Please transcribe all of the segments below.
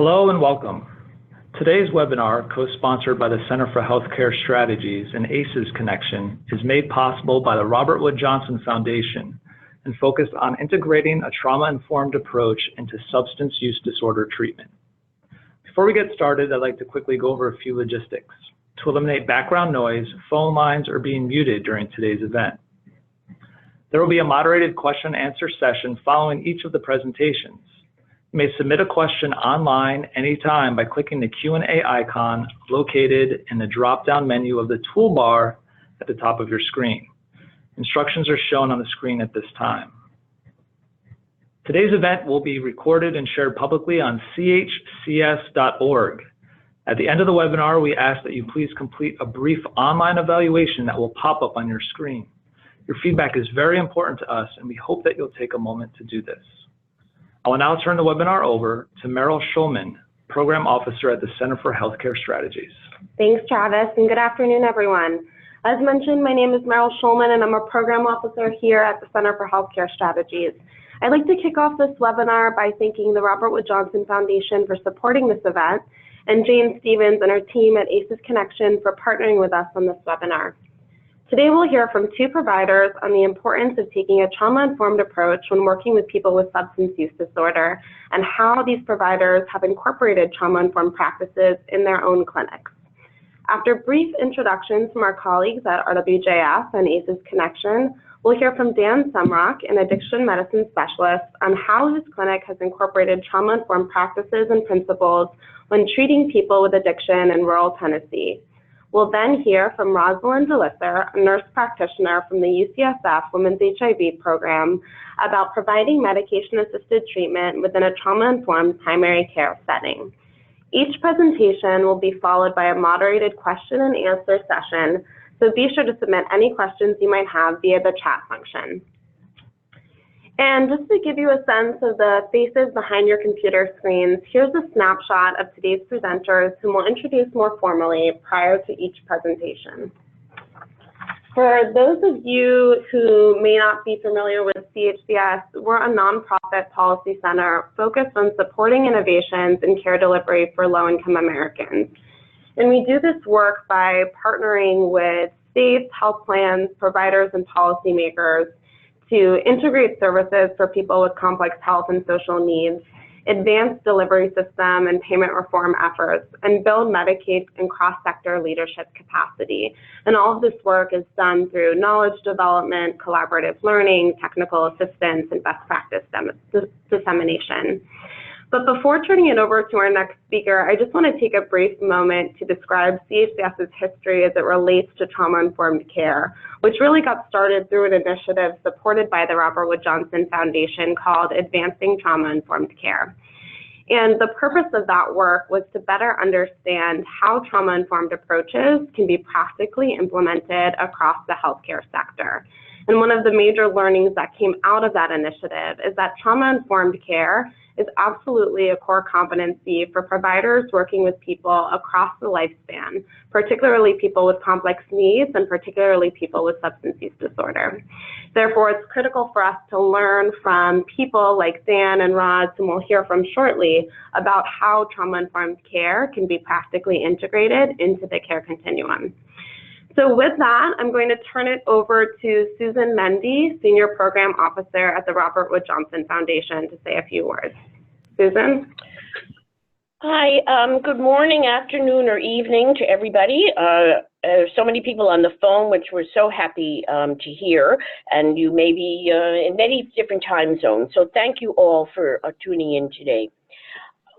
Hello and welcome. Today's webinar, co-sponsored by the Center for Healthcare Strategies and ACEs Connection, is made possible by the Robert Wood Johnson Foundation and focused on integrating a trauma-informed approach into substance use disorder treatment. Before we get started, I'd like to quickly go over a few logistics. To eliminate background noise, phone lines are being muted during today's event. There will be a moderated question and answer session following each of the presentations. You may submit a question online anytime by clicking the Q&A icon located in the drop-down menu of the toolbar at the top of your screen. Instructions are shown on the screen at this time. Today's event will be recorded and shared publicly on chcs.org. At the end of the webinar, we ask that you please complete a brief online evaluation that will pop up on your screen. Your feedback is very important to us, and we hope that you'll take a moment to do this. I will now turn the webinar over to Meryl Schulman, Program Officer at the Center for Healthcare Strategies. Thanks, Travis, and good afternoon, everyone. As mentioned, my name is Meryl Schulman, and I'm a Program Officer here at the Center for Healthcare Strategies. I'd like to kick off this webinar by thanking the Robert Wood Johnson Foundation for supporting this event, and Jane Stevens and her team at ACEs Connection for partnering with us on this webinar. Today we'll hear from two providers on the importance of taking a trauma-informed approach when working with people with substance use disorder and how these providers have incorporated trauma-informed practices in their own clinics. After brief introductions from our colleagues at RWJF and ACEs Connection, we'll hear from Dan Sumrock, an addiction medicine specialist, on how his clinic has incorporated trauma-informed practices and principles when treating people with addiction in rural Tennessee. We'll then hear from Rosalind Elissa, a nurse practitioner from the UCSF Women's HIV program, about providing medication-assisted treatment within a trauma-informed primary care setting. Each presentation will be followed by a moderated question and answer session, so be sure to submit any questions you might have via the chat function. And just to give you a sense of the faces behind your computer screens, here's a snapshot of today's presenters whom we'll introduce more formally prior to each presentation. For those of you who may not be familiar with CHCS, we're a nonprofit policy center focused on supporting innovations in care delivery for low-income Americans. And we do this work by partnering with states, health plans, providers, and policymakers to integrate services for people with complex health and social needs, advance delivery system and payment reform efforts, and build Medicaid and cross-sector leadership capacity. And all of this work is done through knowledge development, collaborative learning, technical assistance, and best practice dissemination. But before turning it over to our next speaker, I just want to take a brief moment to describe CHCS's history as it relates to trauma-informed care, which really got started through an initiative supported by the Robert Wood Johnson Foundation called Advancing Trauma-Informed Care. And the purpose of that work was to better understand how trauma-informed approaches can be practically implemented across the healthcare sector. And one of the major learnings that came out of that initiative is that trauma-informed care is absolutely a core competency for providers working with people across the lifespan, particularly people with complex needs and particularly people with substance use disorder. Therefore, it's critical for us to learn from people like Dan and Roz, whom we'll hear from shortly, about how trauma-informed care can be practically integrated into the care continuum. So with that, I'm going to turn it over to Susan Mendy, Senior Program Officer at the Robert Wood Johnson Foundation, to say a few words. Susan? Hi, good morning, afternoon, or evening to everybody. So many people on the phone, which we're so happy to hear, and you may be in many different time zones. So thank you all for tuning in today.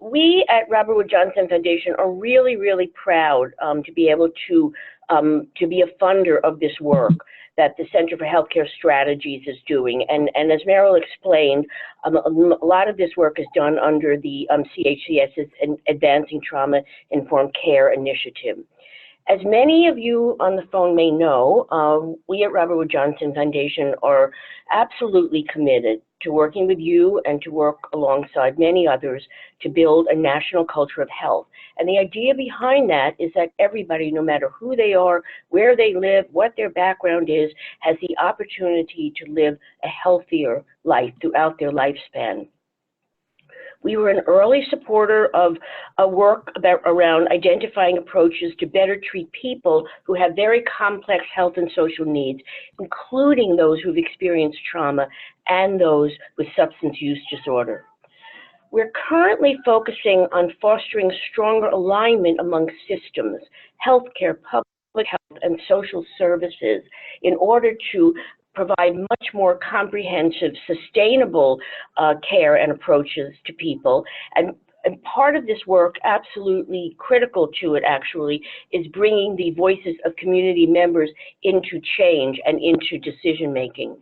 We at Robert Wood Johnson Foundation are really, really proud to be able to be a funder of this work that the Center for Healthcare Strategies is doing. And as Meryl explained, a lot of this work is done under the CHCS's Advancing Trauma-Informed Care Initiative. As many of you on the phone may know, we at Robert Wood Johnson Foundation are absolutely committed to working with you and to work alongside many others to build a national culture of health. And the idea behind that is that everybody, no matter who they are, where they live, what their background is, has the opportunity to live a healthier life throughout their lifespan. We were an early supporter of a work around identifying approaches to better treat people who have very complex health and social needs, including those who've experienced trauma and those with substance use disorder. We're currently focusing on fostering stronger alignment among systems, healthcare, public health, and social services in order to provide much more comprehensive, sustainable care and approaches to people. And part of this work, absolutely critical to it actually, is bringing the voices of community members into change and into decision making.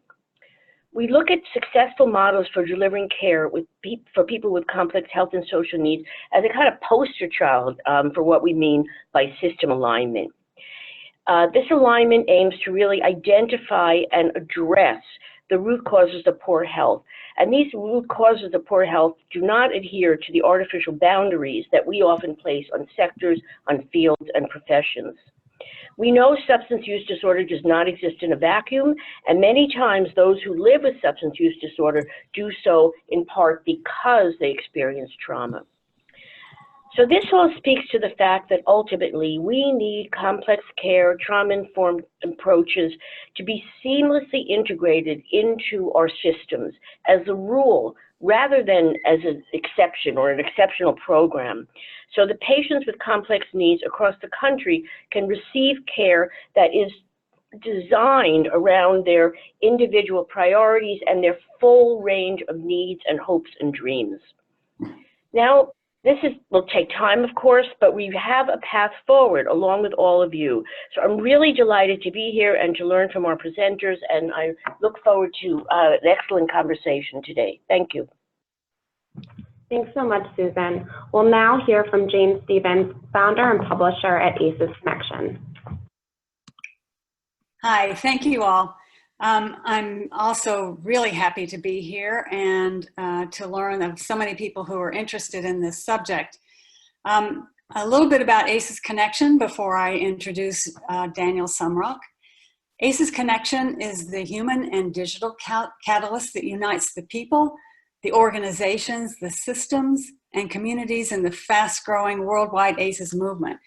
We look at successful models for delivering care for people with complex health and social needs as a kind of poster child for what we mean by system alignment. This alignment aims to really identify and address the root causes of poor health. And these root causes of poor health do not adhere to the artificial boundaries that we often place on sectors, on fields, and professions. We know substance use disorder does not exist in a vacuum, and many times those who live with substance use disorder do so in part because they experience trauma. So this all speaks to the fact that ultimately we need complex care, trauma-informed approaches to be seamlessly integrated into our systems as a rule rather than as an exception or an exceptional program. So the patients with complex needs across the country can receive care that is designed around their individual priorities and their full range of needs and hopes and dreams. Now, this will take time, of course, but we have a path forward along with all of you. So I'm really delighted to be here and to learn from our presenters, and I look forward to an excellent conversation today. Thank you. Thanks so much, Susan. We'll now hear from James Stevens, founder and publisher at ACEs Connection. Hi, thank you all. I'm also really happy to be here and to learn of so many people who are interested in this subject. A little bit about ACEs Connection before I introduce Daniel Sumrock. ACEs Connection is the human and digital catalyst that unites the people, the organizations, the systems, and communities in the fast-growing worldwide ACEs movement.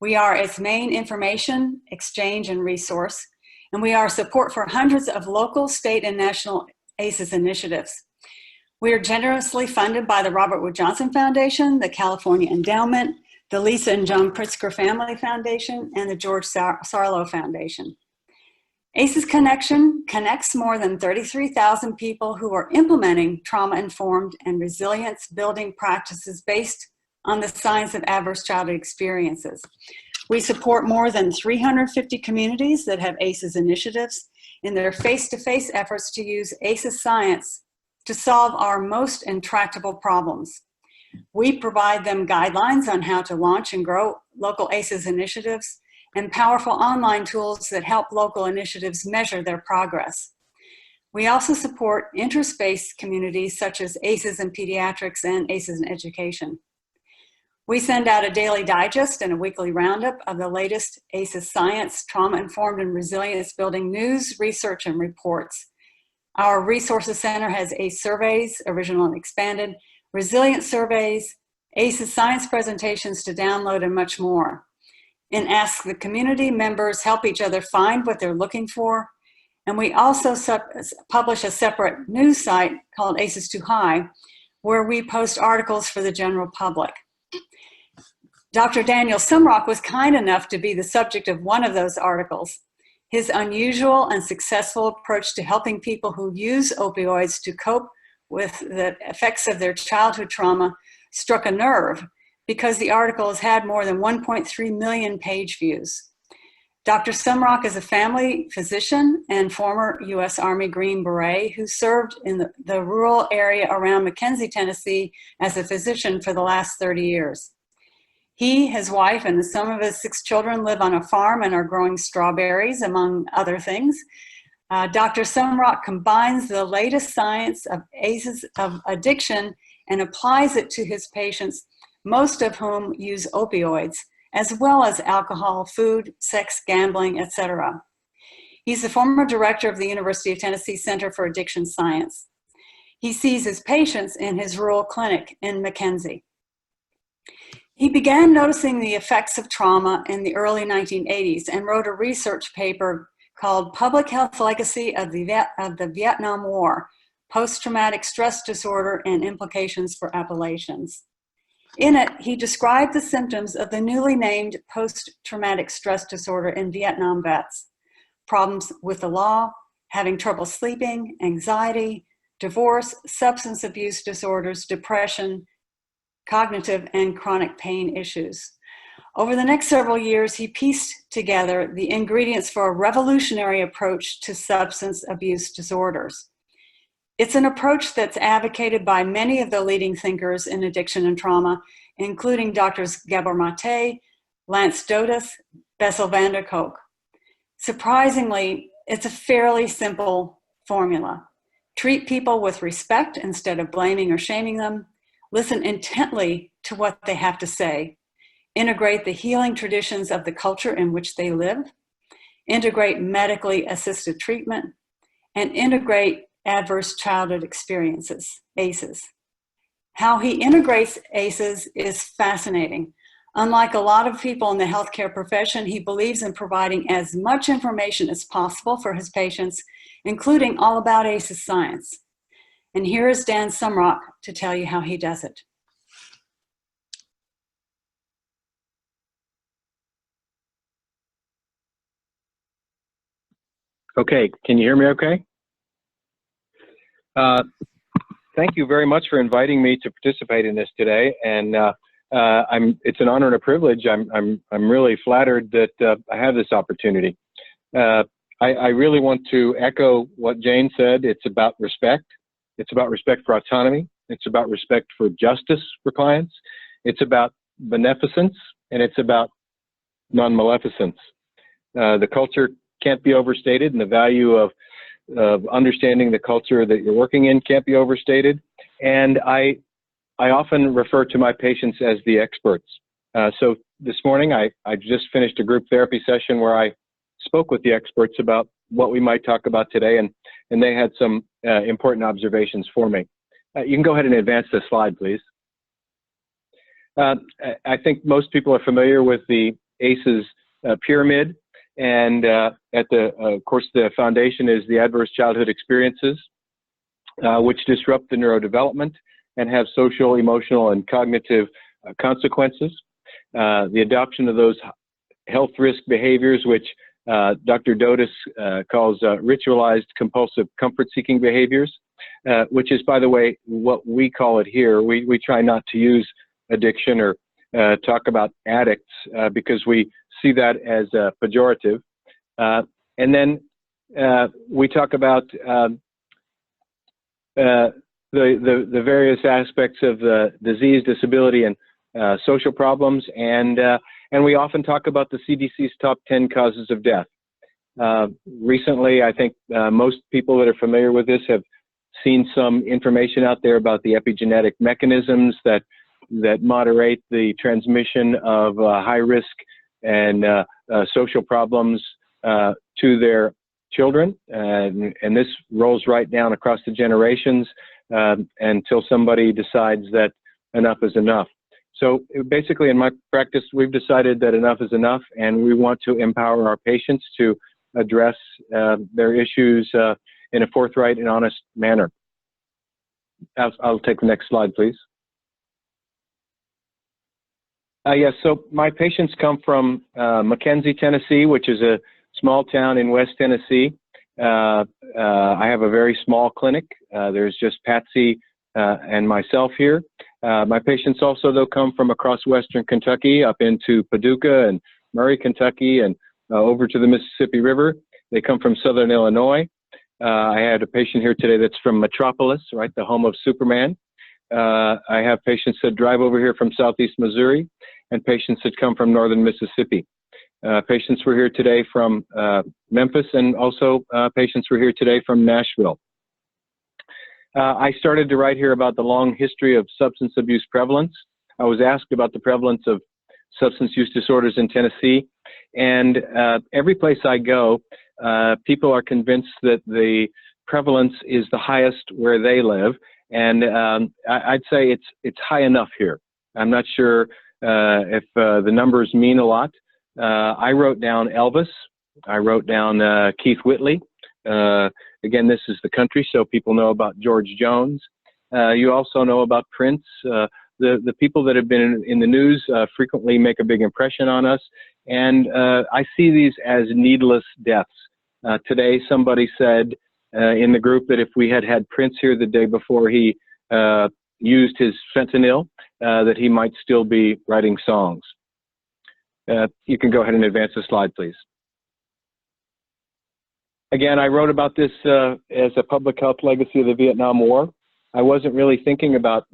We are its main information, exchange, and resource, and we are support for hundreds of local, state, and national ACEs initiatives. We are generously funded by the Robert Wood Johnson Foundation, the California Endowment, the Lisa and John Pritzker Family Foundation, and the George Sarlo Foundation. ACEs Connection connects more than 33,000 people who are implementing trauma-informed and resilience-building practices based on the science of adverse childhood experiences. We support more than 350 communities that have ACEs initiatives in their face-to-face efforts to use ACEs science to solve our most intractable problems. We provide them guidelines on how to launch and grow local ACEs initiatives and powerful online tools that help local initiatives measure their progress. We also support interspace communities such as ACEs in Pediatrics and ACEs in Education. We send out a daily digest and a weekly roundup of the latest ACEs science, trauma-informed and resilience-building news, research, and reports. Our Resources Center has ACE surveys, original and expanded, resilience surveys, ACEs science presentations to download, and much more. And ask the community members help each other find what they're looking for. And we also publish a separate news site called ACEs Too High, where we post articles for the general public. Dr. Daniel Sumrock was kind enough to be the subject of one of those articles. His unusual and successful approach to helping people who use opioids to cope with the effects of their childhood trauma struck a nerve because the article has had more than 1.3 million page views. Dr. Sumrock is a family physician and former U.S. Army Green Beret who served in the rural area around McKenzie, Tennessee as a physician for the last 30 years. He, his wife, and some of his 6 children live on a farm and are growing strawberries, among other things. Dr. Sumrock combines the latest science of ACEs of addiction and applies it to his patients, most of whom use opioids, as well as alcohol, food, sex, gambling, etc. He's the former director of the University of Tennessee Center for Addiction Science. He sees his patients in his rural clinic in Mackenzie. He began noticing the effects of trauma in the early 1980s and wrote a research paper called Public Health Legacy of the Vietnam War, Post-Traumatic Stress Disorder and Implications for Appalachians. In it, he described the symptoms of the newly named post-traumatic stress disorder in Vietnam vets: problems with the law, having trouble sleeping, anxiety, divorce, substance abuse disorders, depression, cognitive and chronic pain issues. Over the next several years, he pieced together the ingredients for a revolutionary approach to substance abuse disorders. It's an approach that's advocated by many of the leading thinkers in addiction and trauma, including Drs. Gabor Mate, Lance Dotus, Bessel van der Kolk. Surprisingly, it's a fairly simple formula. Treat people with respect instead of blaming or shaming them. Listen intently to what they have to say. Integrate the healing traditions of the culture in which they live. Integrate medically assisted treatment. And integrate adverse childhood experiences, ACEs. How he integrates ACEs is fascinating. Unlike a lot of people in the healthcare profession, he believes in providing as much information as possible for his patients, including all about ACEs science. And here is Dan Sumrock to tell you how he does it. Okay, can you hear me okay? Thank you very much for inviting me to participate in this today, and it's an honor and a privilege. I'm really flattered that I have this opportunity. I really want to echo what Jane said. It's about respect. It's about respect for autonomy. It's about respect for justice for clients. It's about beneficence, and it's about non-maleficence. The culture can't be overstated, and the value of understanding the culture that you're working in can't be overstated. And I often refer to my patients as the experts. So this morning, I just finished a group therapy session where I spoke with the experts about what we might talk about today, and they had some important observations for me. You can go ahead and advance the slide, please. I think most people are familiar with the ACEs pyramid. And of course, the foundation is the adverse childhood experiences, which disrupt the neurodevelopment and have social, emotional, and cognitive consequences. The adoption of those health risk behaviors, which Dr. Dotus calls ritualized compulsive comfort-seeking behaviors, which is, by the way, what we call it here. We try not to use addiction or talk about addicts because we see that as pejorative. And then we talk about the various aspects of the disease, disability, and social problems, and we often talk about the CDC's top 10 causes of death. Recently, I think most people that are familiar with this have seen some information out there about the epigenetic mechanisms that moderate the transmission of high risk and social problems to their children, and this rolls right down across the generations until somebody decides that enough is enough. So basically, in my practice, we've decided that enough is enough, and we want to empower our patients to address their issues in a forthright and honest manner. I'll take the next slide, please. Yes, so my patients come from Mackenzie, Tennessee, which is a small town in West Tennessee. I have a very small clinic. There's just Patsy and myself here. My patients also, though, come from across Western Kentucky up into Paducah and Murray, Kentucky, and over to the Mississippi River. They come from Southern Illinois. I had a patient here today that's from Metropolis, right, the home of Superman. I have patients that drive over here from Southeast Missouri, and patients that come from Northern Mississippi. Patients were here today from Memphis, and also patients were here today from Nashville. I started to write here about the long history of substance abuse prevalence. I was asked about the prevalence of substance use disorders in Tennessee, and every place I go, people are convinced that the prevalence is the highest where they live, and I'd say it's high enough here. I'm not sure if the numbers mean a lot. I wrote down Elvis. I wrote down Keith Whitley. Again, this is the country, so people know about George Jones. You also know about Prince. The people that have been in the news frequently make a big impression on us, and I see these as needless deaths. Today, somebody said in the group that if we had had Prince here the day before he used his fentanyl, that he might still be writing songs. You can go ahead and advance the slide, please. Again, I wrote about this as a public health legacy of the Vietnam War. I wasn't really thinking about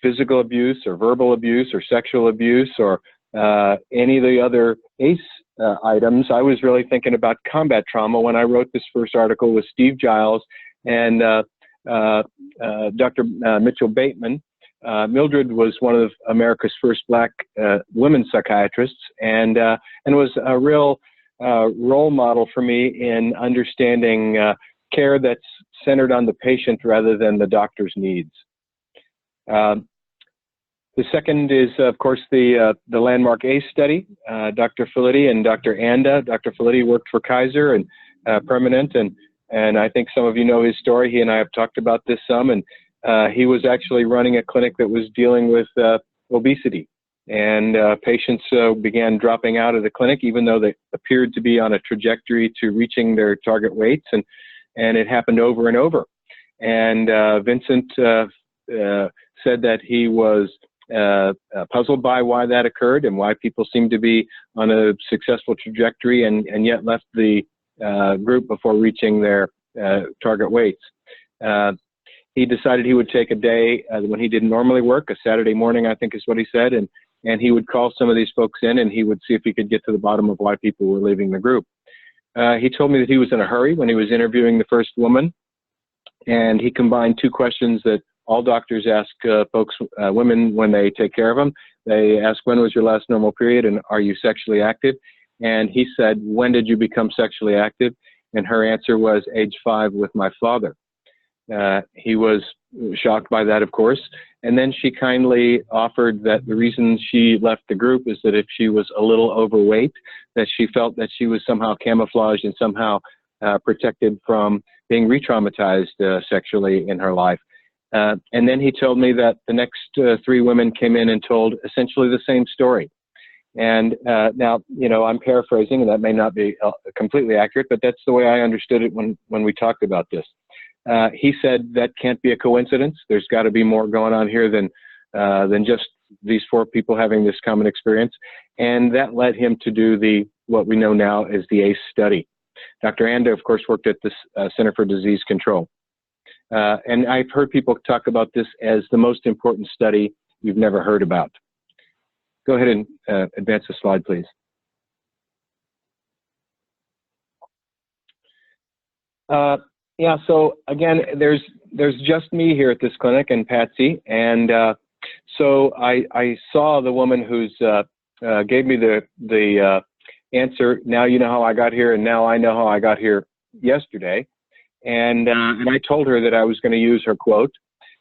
physical abuse or verbal abuse or sexual abuse or any of the other ACE items. I was really thinking about combat trauma when I wrote this first article with Steve Giles and Dr. Mitchell Bateman. Mildred was one of America's first Black women psychiatrists, and was a real role model for me in understanding care that's centered on the patient rather than the doctor's needs. The second is, of course, the landmark ACE study. Dr. Felitti and Dr. Anda. Dr. Felitti worked for Kaiser and Permanent, and I think some of you know his story. He and I have talked about this some, and he was actually running a clinic that was dealing with obesity, and patients began dropping out of the clinic even though they appeared to be on a trajectory to reaching their target weights, and it happened over and over. And Vincent said that he was puzzled by why that occurred and why people seemed to be on a successful trajectory and yet left the group before reaching their target weights. He decided he would take a day when he didn't normally work, a Saturday morning, I think is what he said, and he would call some of these folks in and he would see if he could get to the bottom of why people were leaving the group. He told me that he was in a hurry when he was interviewing the first woman, and he combined two questions that all doctors ask women when they take care of them. They ask, when was your last normal period, and are you sexually active? And he said, when did you become sexually active? And her answer was age 5 with my father. He was shocked by that, of course. And then she kindly offered that the reason she left the group is that if she was a little overweight, that she felt that she was somehow camouflaged and somehow protected from being re-traumatized sexually in her life. And then he told me that the next 3 women came in and told essentially the same story. And now, you know, I'm paraphrasing, and that may not be completely accurate, but that's the way I understood it when we talked about this. He said that can't be a coincidence. There's got to be more going on here than just these 4 people having this common experience. And that led him to do what we know now as the ACE study. Dr. Anda, of course, worked at the Center for Disease Control. And I've heard people talk about this as the most important study you've never heard about. Go ahead and advance the slide, please. Yeah, so again, there's just me here at this clinic and Patsy, and so I saw the woman who's gave me the answer. Now you know how I got here, and now I know how I got here yesterday, and I told her that I was going to use her quote,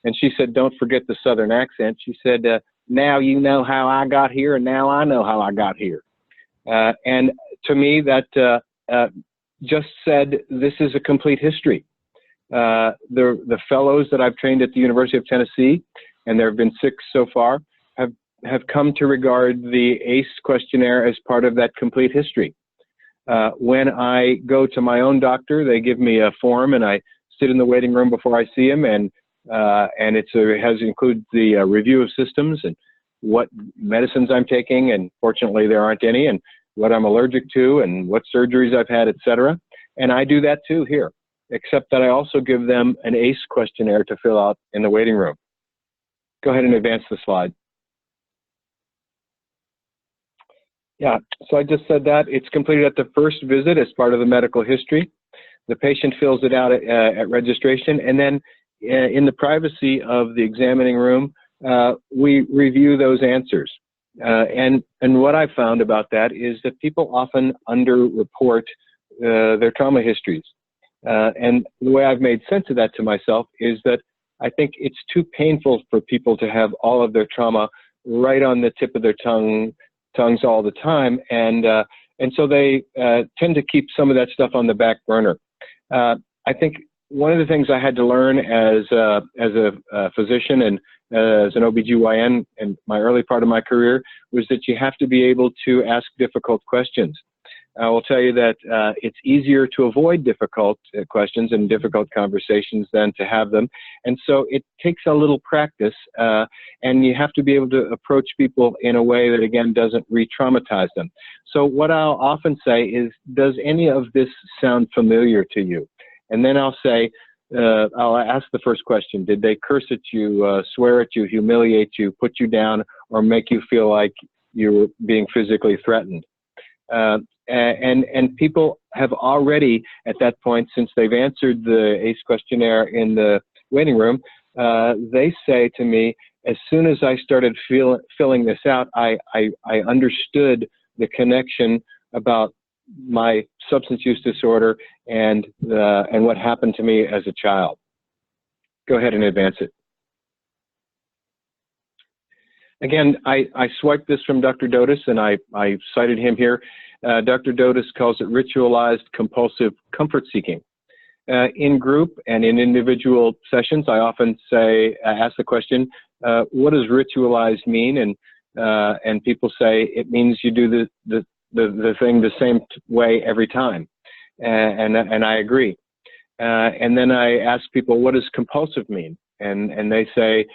and she said, "Don't forget the Southern accent." She said, "Now you know how I got here, and now I know how I got here," and to me that just said this is a complete history. The fellows that I've trained at the University of Tennessee, and there have been 6 so far, have come to regard the ACE questionnaire as part of that complete history. When I go to my own doctor, they give me a form, and I sit in the waiting room before I see him, and it includes the review of systems and what medicines I'm taking, and fortunately there aren't any, and what I'm allergic to, and what surgeries I've had, etc. And I do that too here, except that I also give them an ACE questionnaire to fill out in the waiting room. Go ahead and advance the slide. Yeah, so I just said that. It's completed at the first visit as part of the medical history. The patient fills it out at registration, and then in the privacy of the examining room, we review those answers. And what I found about that is that people often underreport their trauma histories. And the way I've made sense of that to myself is that I think it's too painful for people to have all of their trauma right on the tip of their tongues all the time, and so they tend to keep some of that stuff on the back burner. I think one of the things I had to learn as a physician and as an OBGYN in my early part of my career was that you have to be able to ask difficult questions. I will tell you that it's easier to avoid difficult questions and difficult conversations than to have them. And so it takes a little practice, and you have to be able to approach people in a way that, again, doesn't re-traumatize them. So what I'll often say is, does any of this sound familiar to you? And then I'll say, I'll ask the first question: did they curse at you, swear at you, humiliate you, put you down, or make you feel like you were being physically threatened? And people have already, at that point, since they've answered the ACE questionnaire in the waiting room, they say to me, as soon as I started filling this out, I understood the connection about my substance use disorder and what happened to me as a child. Go ahead and advance it. Again, I swiped this from Dr. Dotis, and I cited him here. Dr. Dotis calls it ritualized compulsive comfort seeking. In group and in individual sessions, I often ask the question, what does ritualized mean? And people say it means you do the thing the same way every time. And I agree. And then I ask people, what does compulsive mean? And they say,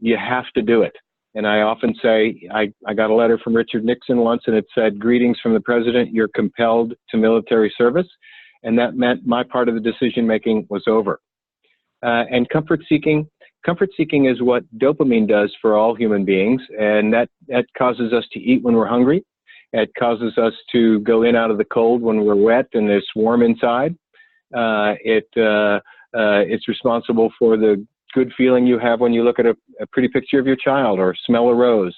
you have to do it. And I often say, I got a letter from Richard Nixon once, and it said, greetings from the president, you're compelled to military service. And that meant my part of the decision-making was over. And comfort seeking is what dopamine does for all human beings. And that causes us to eat when we're hungry. It causes us to go in out of the cold when we're wet and it's warm inside. It's responsible for the good feeling you have when you look at a pretty picture of your child or smell a rose.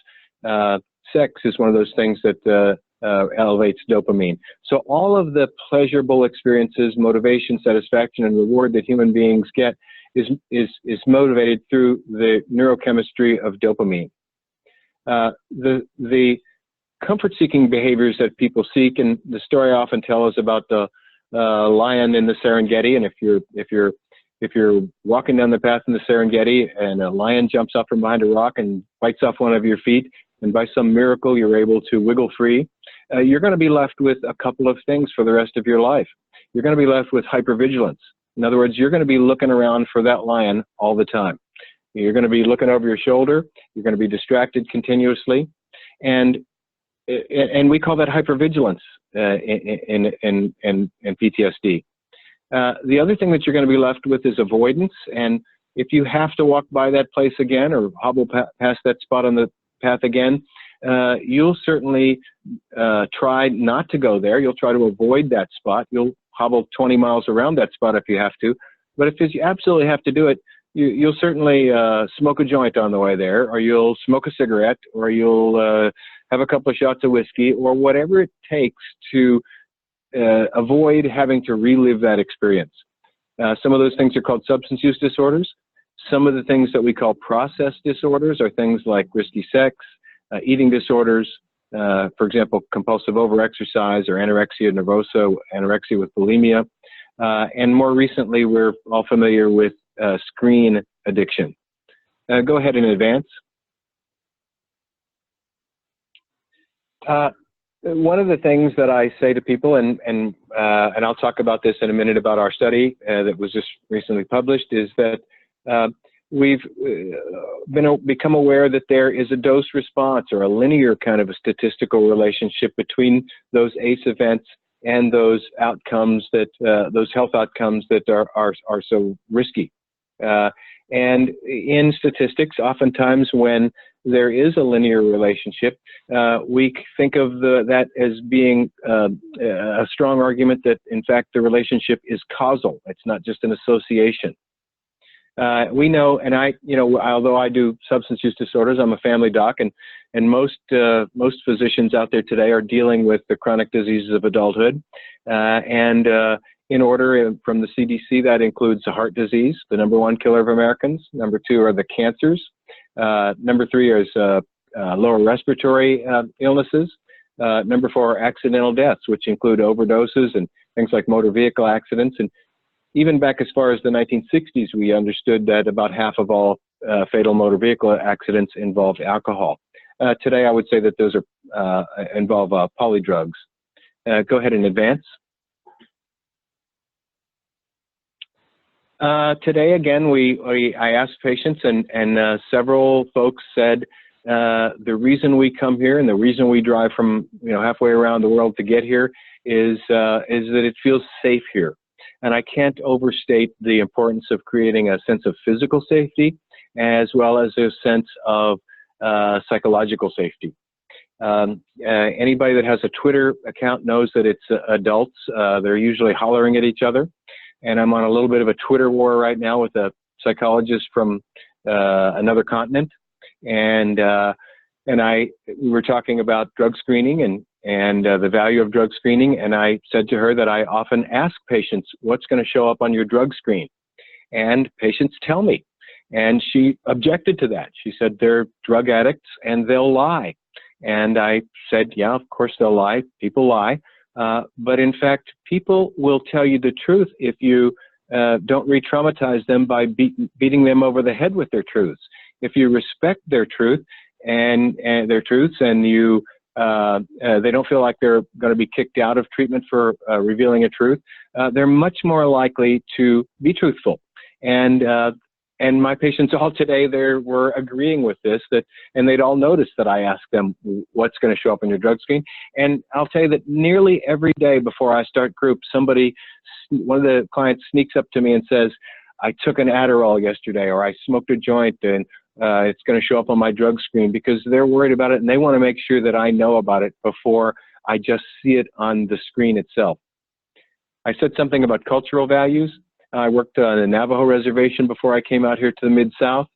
Sex is one of those things that elevates dopamine. So all of the pleasurable experiences, motivation, satisfaction, and reward that human beings get is motivated through the neurochemistry of dopamine. The comfort-seeking behaviors that people seek, and the story I often tell is about the lion in the Serengeti. And if you're walking down the path in the Serengeti and a lion jumps up from behind a rock and bites off one of your feet, and by some miracle you're able to wiggle free, you're going to be left with a couple of things for the rest of your life. You're going to be left with hypervigilance. In other words, you're going to be looking around for that lion all the time. You're going to be looking over your shoulder. You're going to be distracted continuously. And we call that hypervigilance in PTSD. The other thing that you're going to be left with is avoidance. And if you have to walk by that place again or hobble past that spot on the path again, you'll certainly try not to go there. You'll try to avoid that spot. You'll hobble 20 miles around that spot if you have to. But if you absolutely have to do it, you'll certainly smoke a joint on the way there, or you'll smoke a cigarette, or you'll have a couple of shots of whiskey, or whatever it takes to avoid having to relive that experience. Some of those things are called substance use disorders. Some of the things that we call process disorders are things like risky sex, eating disorders, for example, compulsive overexercise or anorexia nervosa, anorexia with bulimia. And more recently, we're all familiar with screen addiction. Go ahead and advance. One of the things that I say to people, and I'll talk about this in a minute about our study that was just recently published, is that we've become aware that there is a dose response or a linear kind of a statistical relationship between those ACE events and those outcomes that those health outcomes that are so risky. And in statistics, oftentimes when there is a linear relationship, we think of that as being a strong argument that, in fact, the relationship is causal. It's not just an association. We know, and although I do substance use disorders, I'm a family doc, and most physicians out there today are dealing with the chronic diseases of adulthood. And in order from the CDC, that includes heart disease, the #1 killer of Americans. #2 are the cancers. #3 is lower respiratory illnesses. #4 are accidental deaths, which include overdoses and things like motor vehicle accidents. And even back as far as the 1960s, we understood that about half of all fatal motor vehicle accidents involved alcohol. Today, I would say that those are involve polydrugs. Go ahead and advance. Today, again, I asked patients, and several folks said the reason we come here and the reason we drive from halfway around the world to get here is that it feels safe here. And I can't overstate the importance of creating a sense of physical safety as well as a sense of psychological safety. Anybody that has a Twitter account knows that it's adults. They're usually hollering at each other. And I'm on a little bit of a Twitter war right now with a psychologist from another continent. And we were talking about drug screening and the value of drug screening. And I said to her that I often ask patients, what's going to show up on your drug screen? And patients tell me. And she objected to that. She said they're drug addicts and they'll lie. And I said, yeah, of course they'll lie. People lie. But in fact, people will tell you the truth if you don't re-traumatize them by beating them over the head with their truths. If you respect their truth and their truths, and you they don't feel like they're going to be kicked out of treatment for revealing a truth, they're much more likely to be truthful. And my patients all today, they were agreeing with this, and they'd all noticed that I asked them what's going to show up on your drug screen. And I'll tell you that nearly every day before I start group, one of the clients sneaks up to me and says, I took an Adderall yesterday, or I smoked a joint, and it's going to show up on my drug screen, because they're worried about it and they want to make sure that I know about it before I just see it on the screen itself. I said something about cultural values. I worked on a Navajo reservation before I came out here to the Mid-South.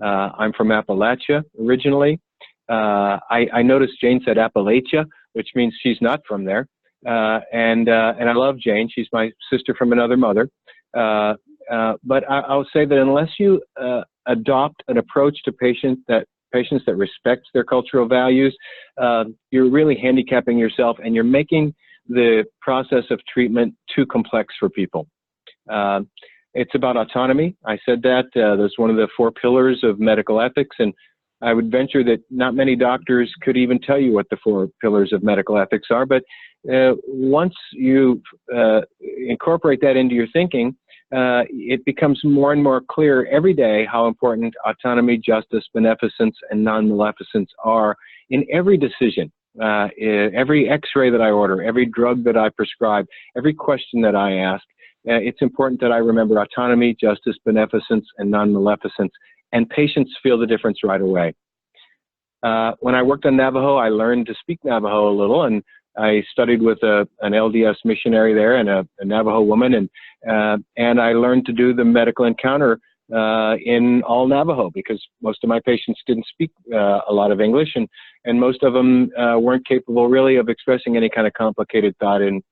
I'm from Appalachia originally. I noticed Jane said Appalachia, which means she's not from there. And I love Jane. She's my sister from another mother. But I'll say that unless you adopt an approach to patients that respects their cultural values, you're really handicapping yourself, and you're making the process of treatment too complex for people. It's about autonomy. I said that. That's one of the 4 pillars of medical ethics, and I would venture that not many doctors could even tell you what the 4 pillars of medical ethics are, but once you incorporate that into your thinking, it becomes more and more clear every day how important autonomy, justice, beneficence, and non-maleficence are in every decision. Every x-ray that I order, every drug that I prescribe, every question that I ask, it's important that I remember autonomy, justice, beneficence, and non-maleficence, and patients feel the difference right away. When I worked on Navajo, I learned to speak Navajo a little, and I studied with an LDS missionary there and a Navajo woman, and I learned to do the medical encounter in all Navajo, because most of my patients didn't speak a lot of English, and most of them weren't capable really of expressing any kind of complicated thought in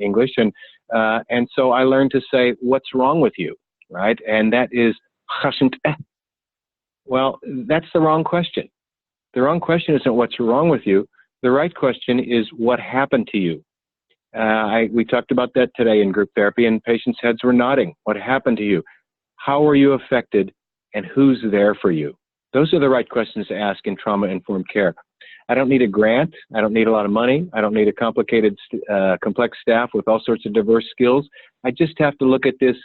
English, and so I learned to say, what's wrong with you, right? And that is, well, that's the wrong question. The wrong question isn't what's wrong with you. The right question is what happened to you. We talked about that today in group therapy, and patients' heads were nodding. What happened to you? How were you affected, and who's there for you? Those are the right questions to ask in trauma-informed care. I don't need a grant. I don't need a lot of money. I don't need a complicated, complex staff with all sorts of diverse skills. I just have to look at this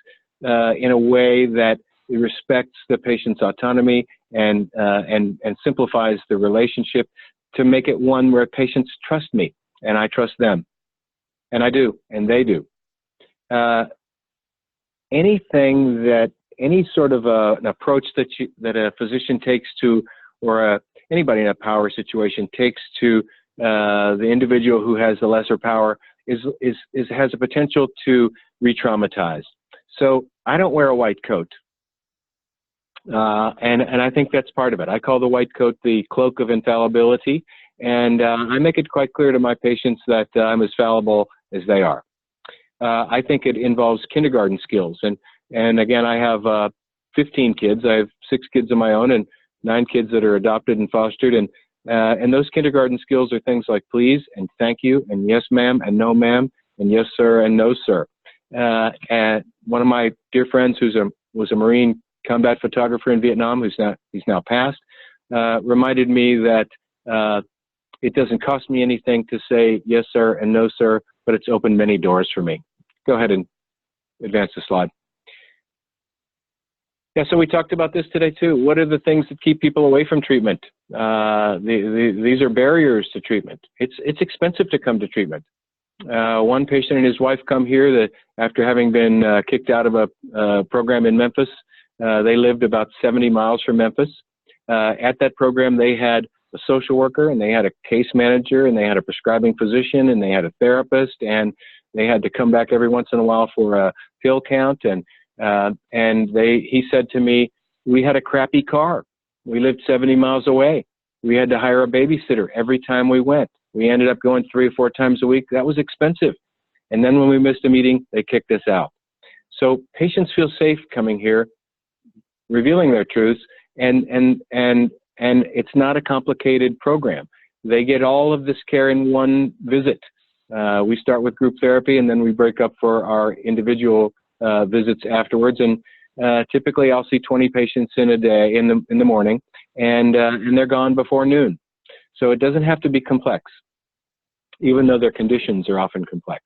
in a way that respects the patient's autonomy and simplifies the relationship to make it one where patients trust me and I trust them. And I do, and they do. Any sort of an approach that a physician takes to, or anybody in a power situation takes to the individual who has the lesser power has a potential to re-traumatize. So I don't wear a white coat. And I think that's part of it. I call the white coat the cloak of infallibility, and I make it quite clear to my patients that I'm as fallible as they are. I think it involves kindergarten skills. And again, I have 15 kids. I have 6 kids of my own and 9 kids that are adopted and fostered. And those kindergarten skills are things like please and thank you and yes, ma'am, and no, ma'am, and yes, sir, and no, sir. And one of my dear friends was a Marine combat photographer in Vietnam, he's now passed, reminded me that it doesn't cost me anything to say yes, sir, and no, sir, but it's opened many doors for me. Go ahead and advance the slide. Yeah, so we talked about this today too. What are the things that keep people away from treatment? These are barriers to treatment. It's expensive to come to treatment. One patient and his wife come here that after having been kicked out of a program in Memphis, they lived about 70 miles from Memphis. At that program, they had a social worker, and they had a case manager, and they had a prescribing physician, and they had a therapist, and they had to come back every once in a while for a pill count. He said to me, we had a crappy car. We lived 70 miles away. We had to hire a babysitter every time we went. We ended up going 3 or 4 times a week. That was expensive. And then when we missed a meeting, they kicked us out. So patients feel safe coming here, revealing their truths, and it's not a complicated program. They get all of this care in one visit. We start with group therapy, and then we break up for our individual visits afterwards. And typically, I'll see 20 patients in a day in the morning, and they're gone before noon. So it doesn't have to be complex, even though their conditions are often complex.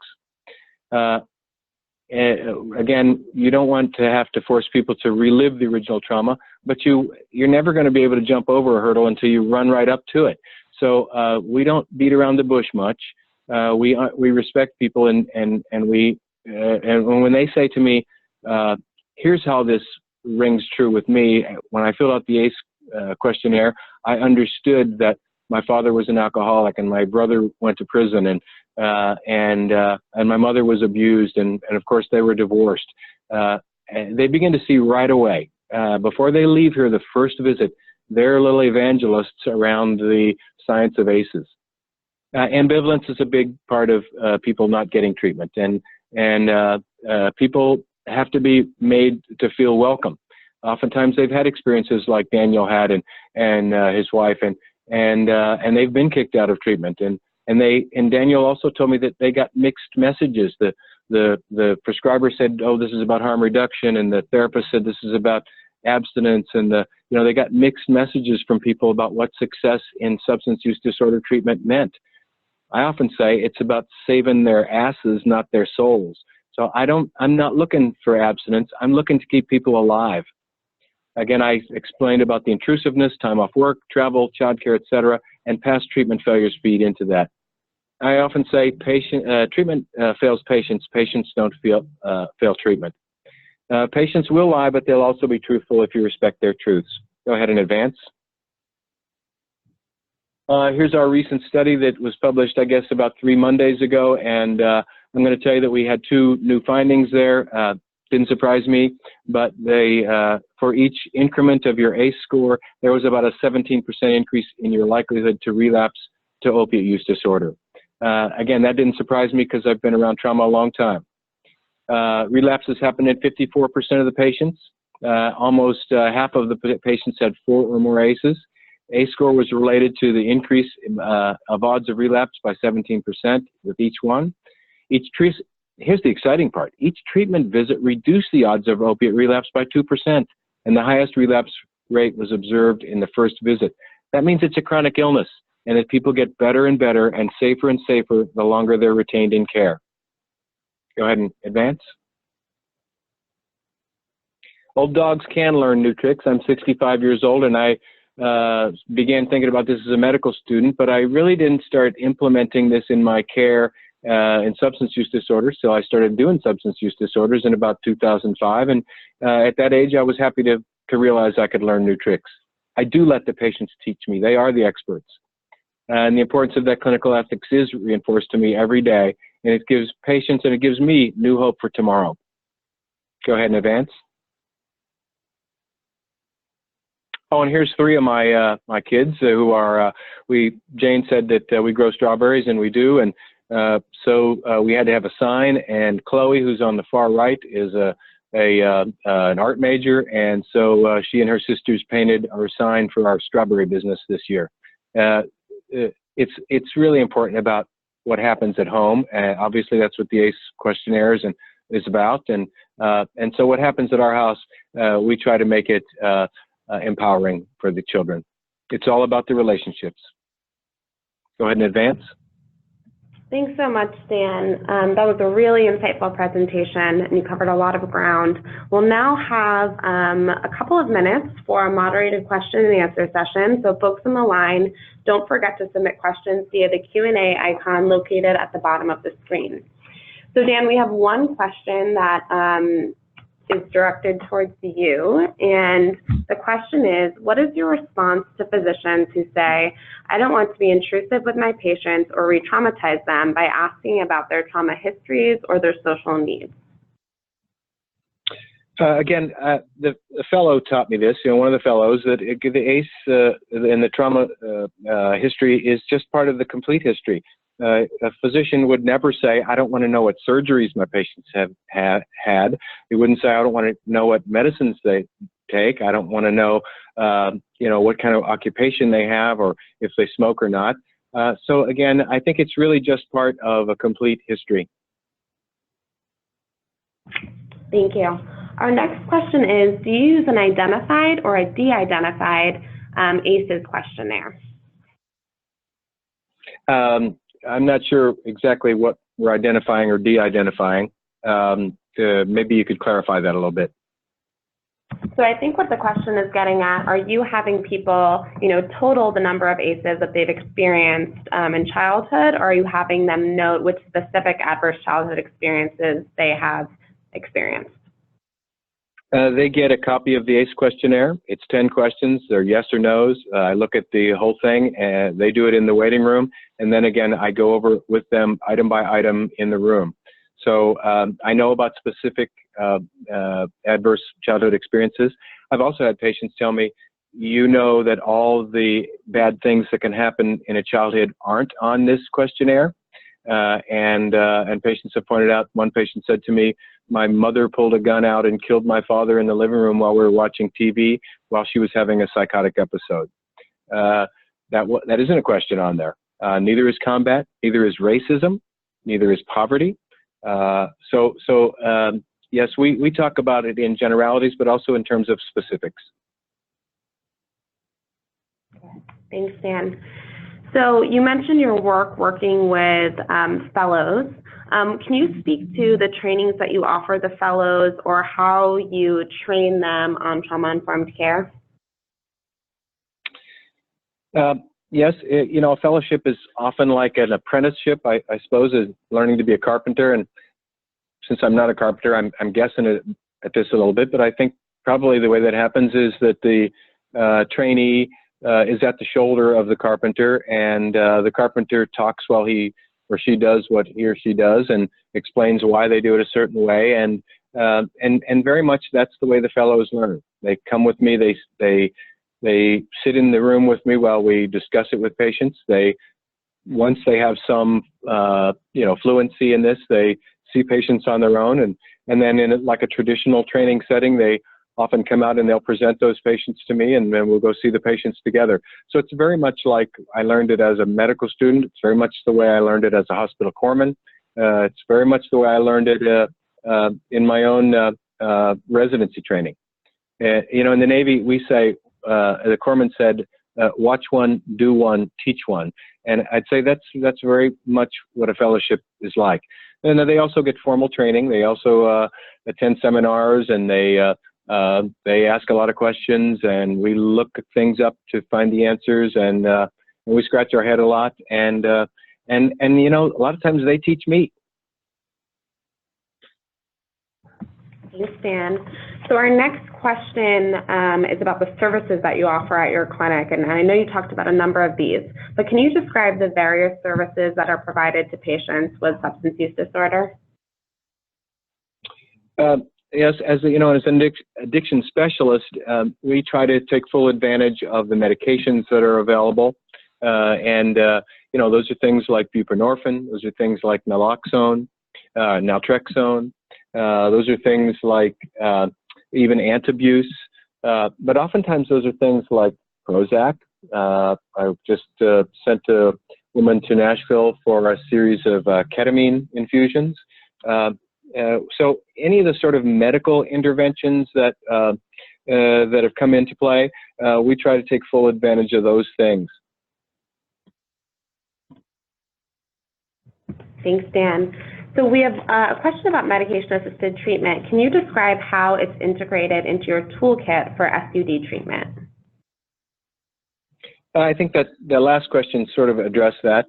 Again, you don't want to have to force people to relive the original trauma, but you're never going to be able to jump over a hurdle until you run right up to it. So we don't beat around the bush much. We respect people, and when they say to me, here's how this rings true with me. When I filled out the ACE questionnaire, I understood that my father was an alcoholic, and my brother went to prison, and my mother was abused, and of course they were divorced. And they begin to see right away, before they leave here the first visit, they're little evangelists around the science of ACEs. Ambivalence is a big part of people not getting treatment, and people have to be made to feel welcome. Oftentimes they've had experiences like Daniel had and his wife, and they've been kicked out of treatment. And Daniel also told me that they got mixed messages. The prescriber said, "Oh, this is about harm reduction," and the therapist said this is about abstinence, and they got mixed messages from people about what success in substance use disorder treatment meant. I often say it's about saving their asses, not their souls. So I'm not looking for abstinence. I'm looking to keep people alive. Again, I explained about the intrusiveness, time off work, travel, childcare, etc., and past treatment failures feed into that. I often say treatment fails patients. Patients don't fail treatment. Patients will lie, but they'll also be truthful if you respect their truths. Go ahead and advance. Here's our recent study that was published, I guess, about 3 Mondays ago, and I'm going to tell you that we had 2 new findings there. Didn't surprise me, but for each increment of your ACE score, there was about a 17% increase in your likelihood to relapse to opiate use disorder. Again, that didn't surprise me because I've been around trauma a long time. Relapses happened in 54% of the patients. Almost half of the patients had 4 or more ACEs. ACE score was related to the increase of odds of relapse by 17% with each one. Here's the exciting part. Each treatment visit reduced the odds of opiate relapse by 2%, and the highest relapse rate was observed in the first visit. That means it's a chronic illness, and that people get better and better and safer the longer they're retained in care. Go ahead and advance. Old dogs can learn new tricks. I'm 65 years old, and I began thinking about this as a medical student, but I really didn't start implementing this in my care in substance use disorders till I started doing substance use disorders in about 2005. And at that age, I was happy to realize I could learn new tricks. I do let the patients teach me. They are the experts. And the importance of that clinical ethics is reinforced to me every day, and it gives patients and it gives me new hope for tomorrow. Go ahead and advance. Oh, and here's 3 of my kids who are, Jane said that we grow strawberries, and we do, and So we had to have a sign, and Chloe, who's on the far right, is an art major, and so she and her sisters painted our sign for our strawberry business this year. It's really important about what happens at home. Obviously, that's what the ACE questionnaire is about, and so what happens at our house, we try to make it empowering for the children. It's all about the relationships. Go ahead and advance. Thanks so much, Stan. That was a really insightful presentation, and you covered a lot of ground. We'll now have a couple of minutes for a moderated question and answer session. So folks on the line, don't forget to submit questions via the Q&A icon located at the bottom of the screen. So Dan, we have one question that is directed towards you, and the question is, what is your response to physicians who say, I don't want to be intrusive with my patients or re-traumatize them by asking about their trauma histories or their social needs? Again, the fellow taught me this, one of the fellows, that the ACE and the trauma history is just part of the complete history. A physician would never say, I don't want to know what surgeries my patients have had. He wouldn't say, I don't want to know what medicines they take. I don't want to know, what kind of occupation they have or if they smoke or not. So again, I think it's really just part of a complete history. Thank you. Our next question is, do you use an identified or a de-identified ACEs questionnaire? I'm not sure exactly what we're identifying or de-identifying. Maybe you could clarify that a little bit. So I think what the question is getting at, are you having people, total the number of ACEs that they've experienced in childhood, or are you having them note which specific adverse childhood experiences they have experienced? They get a copy of the ACE questionnaire. It's 10 questions. They're yes or no's. I look at the whole thing, and they do it in the waiting room. And then again, I go over with them item by item in the room. So I know about specific adverse childhood experiences. I've also had patients tell me, that all the bad things that can happen in a childhood aren't on this questionnaire. And patients have pointed out, one patient said to me, my mother pulled a gun out and killed my father in the living room while we were watching TV while she was having a psychotic episode. That isn't a question on there. Neither is combat, neither is racism, neither is poverty. Yes, we talk about it in generalities, but also in terms of specifics. Thanks, Dan. So you mentioned your work working with fellows. Can you speak to the trainings that you offer the fellows or how you train them on trauma-informed care? Yes, a fellowship is often like an apprenticeship, I suppose, is learning to be a carpenter. And since I'm not a carpenter, I'm guessing at this a little bit, but I think probably the way that happens is that the trainee is at the shoulder of the carpenter, and the carpenter talks while he or she does what he or she does and explains why they do it a certain way. And very much that's the way the fellows learn. They come with me, they sit in the room with me while we discuss it with patients. Once they have some, fluency in this, they see patients on their own. And then in like a traditional training setting, they often come out and they'll present those patients to me, and then we'll go see the patients together. So it's very much like I learned it as a medical student. It's very much the way I learned it as a hospital corpsman. It's very much the way I learned it in my own residency training. In the Navy, we say, the corpsman said, watch one, do one, teach one. And I'd say that's very much what a fellowship is like. And then they also get formal training. They also attend seminars, and they ask a lot of questions, and we look things up to find the answers, and we scratch our head a lot, and a lot of times they teach me. Thanks, Dan. So our next question is about the services that you offer at your clinic, and I know you talked about a number of these, but can you describe the various services that are provided to patients with substance use disorder? Yes, as an addiction specialist, we try to take full advantage of the medications that are available. those are things like buprenorphine, those are things like naloxone, naltrexone, those are things like even antabuse, but oftentimes those are things like Prozac. I just sent a woman to Nashville for a series of ketamine infusions. So any of the sort of medical interventions that have come into play, we try to take full advantage of those things. Thanks, Dan. So we have a question about medication-assisted treatment. Can you describe how it's integrated into your toolkit for SUD treatment? I think that the last question sort of addressed that,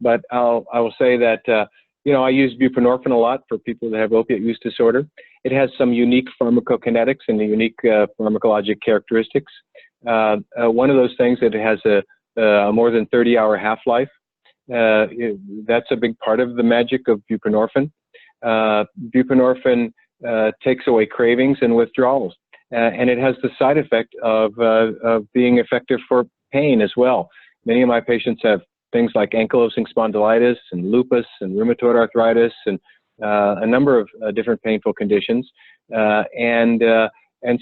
but I will say that I use buprenorphine a lot for people that have opiate use disorder. It has some unique pharmacokinetics and unique pharmacologic characteristics. One of those things that it has a more than 30-hour half-life. That's a big part of the magic of buprenorphine. Buprenorphine takes away cravings and withdrawals, and it has the side effect of being effective for pain as well. Many of my patients have things like ankylosing spondylitis and lupus and rheumatoid arthritis and a number of different painful conditions. And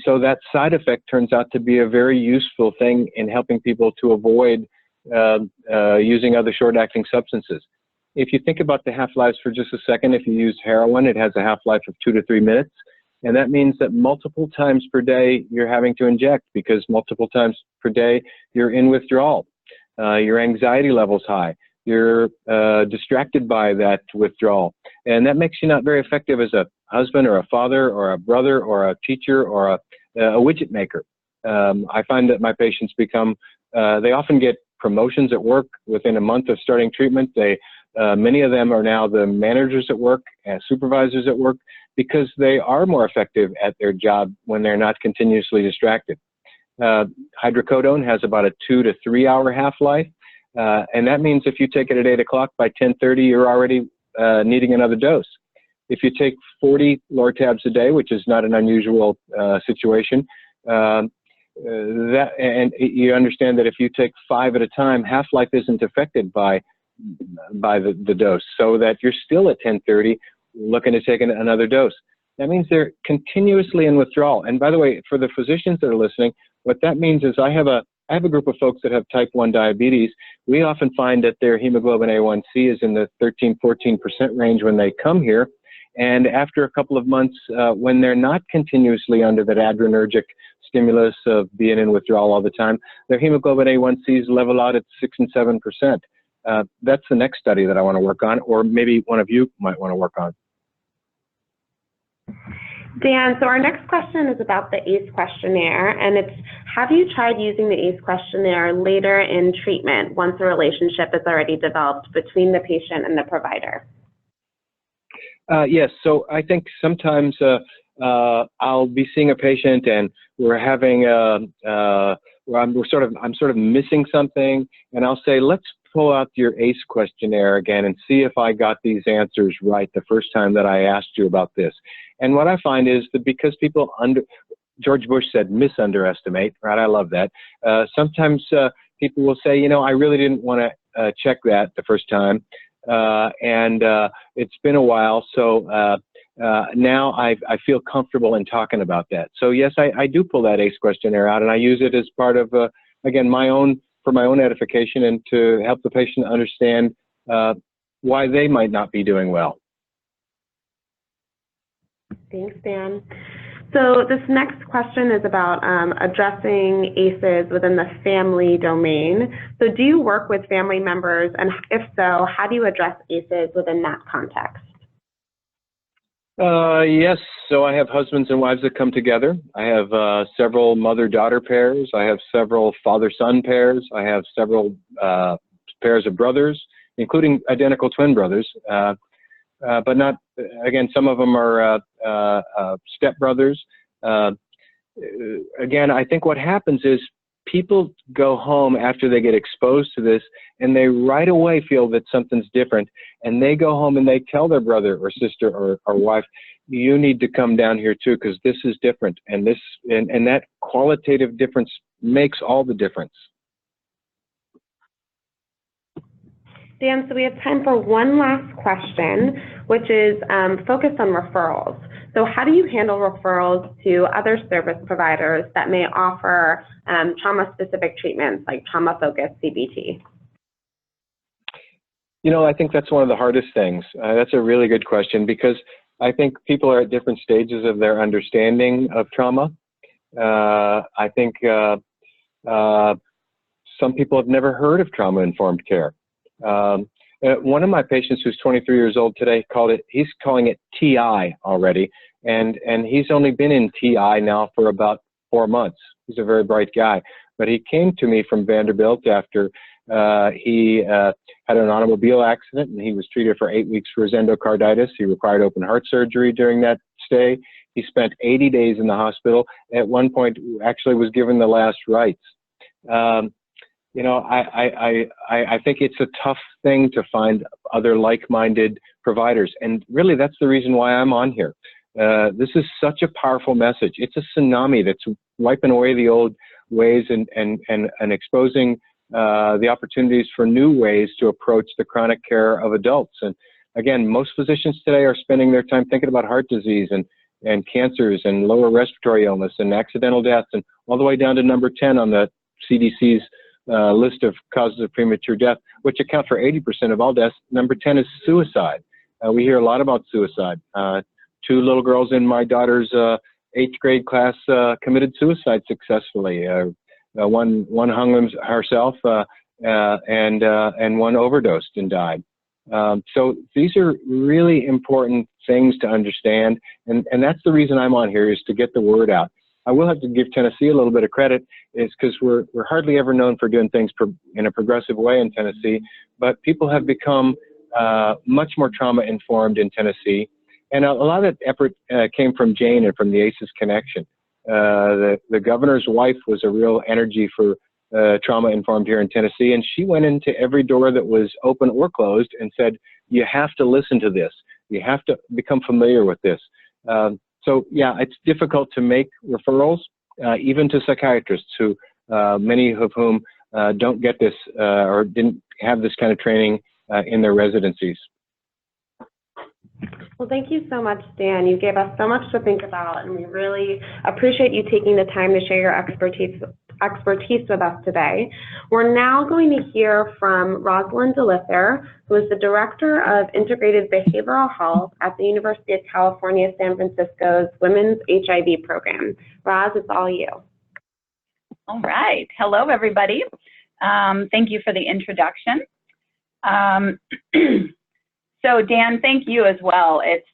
so that side effect turns out to be a very useful thing in helping people to avoid using other short-acting substances. If you think about the half-lives for just a second, if you use heroin, it has a half-life of 2 to 3 minutes. And that means that multiple times per day you're having to inject, because multiple times per day you're in withdrawal. Your anxiety level's high. You're distracted by that withdrawal. And that makes you not very effective as a husband or a father or a brother or a teacher or a widget maker. I find that my patients become, they often get promotions at work within a month of starting treatment. Many of them are now the managers at work and supervisors at work, because they are more effective at their job when they're not continuously distracted. Hydrocodone has about a 2 to 3 hour half-life, and that means if you take it at 8 o'clock, by 10:30 you're already needing another dose. If you take 40 Lortabs a day, which is not an unusual situation, and you understand that if you take 5 at a time, half-life isn't affected by the dose, so that you're still at 10:30 looking to take another dose. That means they're continuously in withdrawal. And by the way, for the physicians that are listening, what that means is I have a group of folks that have type 1 diabetes. We often find that their hemoglobin A1C is in the 13–14% range when they come here. And after a couple of months, when they're not continuously under that adrenergic stimulus of being in withdrawal all the time, their hemoglobin A1Cs level out at 6 and 7%. That's the next study that I want to work on, or maybe one of you might want to work on. Dan, so our next question is about the ACE questionnaire, and it's, have you tried using the ACE questionnaire later in treatment once a relationship is already developed between the patient and the provider? Yes, so I think sometimes I'll be seeing a patient and we're having I'm sort of missing something, and I'll say, let's pull out your ACE questionnaire again and see if I got these answers right the first time that I asked you about this. And what I find is that because people George Bush said misunderestimate, right? I love that. Sometimes people will say, I really didn't want to check that the first time. And it's been a while, so now I feel comfortable in talking about that. So yes, I do pull that ACE questionnaire out, and I use it as part of, again, for my own edification and to help the patient understand why they might not be doing well. Thanks, Dan. So this next question is about addressing ACEs within the family domain. So do you work with family members, and if so, how do you address ACEs within that context? Yes, so I have husbands and wives that come together. I have several mother-daughter pairs. I have several father-son pairs. I have several pairs of brothers, including identical twin brothers. But not, again, some of them are stepbrothers. Again, I think what happens is people go home after they get exposed to this, and they right away feel that something's different, and they go home and they tell their brother or sister or wife, you need to come down here too, because this is different, and that qualitative difference makes all the difference. Dan, so we have time for one last question, which is focused on referrals. So how do you handle referrals to other service providers that may offer trauma-specific treatments like trauma-focused CBT? You know, I think that's one of the hardest things. That's a really good question, because I think people are at different stages of their understanding of trauma. I think some people have never heard of trauma-informed care. One of my patients who's 23 years old today he's calling it TI already. And he's only been in TI now for about 4 months. He's a very bright guy. But he came to me from Vanderbilt after he had an automobile accident, and he was treated for 8 weeks for his endocarditis. He required open heart surgery during that stay. He spent 80 days in the hospital. At one point, actually was given the last rites. You know, I think it's a tough thing to find other like-minded providers. And really, that's the reason why I'm on here. This is such a powerful message. It's a tsunami that's wiping away the old ways and exposing the opportunities for new ways to approach the chronic care of adults. And again, most physicians today are spending their time thinking about heart disease and cancers and lower respiratory illness and accidental deaths, and all the way down to number 10 on the CDC's list of causes of premature death, which account for 80% of all deaths. Number 10 is suicide. We hear a lot about suicide. 2 little girls in my daughter's 8th grade class committed suicide successfully. One hung herself and one overdosed and died. So these are really important things to understand, and that's the reason I'm on here, is to get the word out. I will have to give Tennessee a little bit of credit, is because we're hardly ever known for doing things in a progressive way in Tennessee, but people have become much more trauma-informed in Tennessee. And a lot of that effort came from Jane and from the ACEs connection. The governor's wife was a real energy for trauma-informed here in Tennessee, and she went into every door that was open or closed and said, you have to listen to this. You have to become familiar with this. So yeah, it's difficult to make referrals, even to psychiatrists who, many of whom don't get this or didn't have this kind of training in their residencies. Well, thank you so much, Dan. You gave us so much to think about, and we really appreciate you taking the time to share your expertise with us today. We're now going to hear from Rosalind Elissa, who is the Director of Integrated Behavioral Health at the University of California, San Francisco's Women's HIV Program. Roz, it's all you. All right. Hello, everybody. Thank you for the introduction. So Dan, thank you as well. It's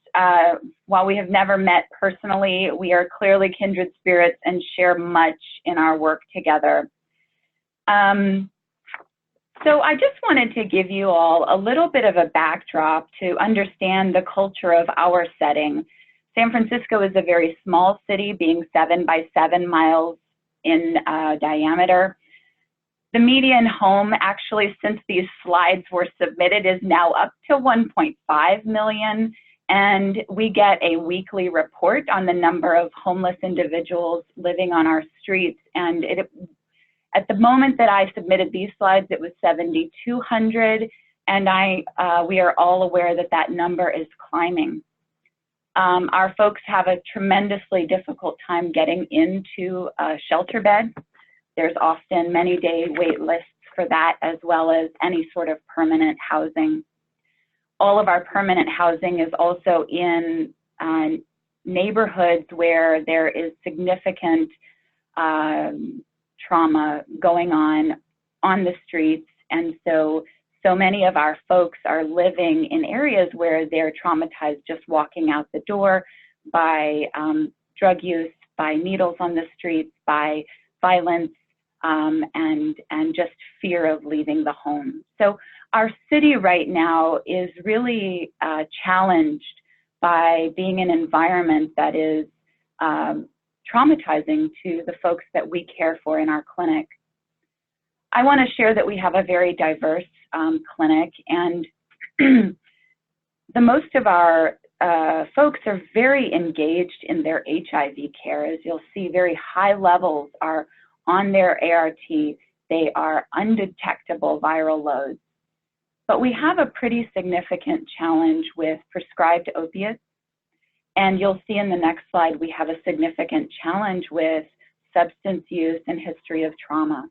while we have never met personally, we are clearly kindred spirits and share much in our work together. So I just wanted to give you all a little bit of a backdrop to understand the culture of our setting. San Francisco is a very small city, being 7 by 7 miles in diameter. The median home, actually, since these slides were submitted, is now up to 1.5 million, and we get a weekly report on the number of homeless individuals living on our streets. And at the moment that I submitted these slides, it was 7,200, and we are all aware that that number is climbing. Our folks have a tremendously difficult time getting into a shelter bed. There's often many-day wait lists for that, as well as any sort of permanent housing. All of our permanent housing is also in neighborhoods where there is significant trauma going on the streets, and so many of our folks are living in areas where they're traumatized just walking out the door by drug use, by needles on the streets, by violence, and just fear of leaving the home. So our city right now is really challenged by being an environment that is traumatizing to the folks that we care for in our clinic. I want to share that we have a very diverse clinic, and the most of our folks are very engaged in their HIV care. As you'll see, very high levels are on their ART. They are undetectable viral loads. but we have a pretty significant challenge with prescribed opiates. And you'll see in the next slide, we have a significant challenge with substance use and history of trauma.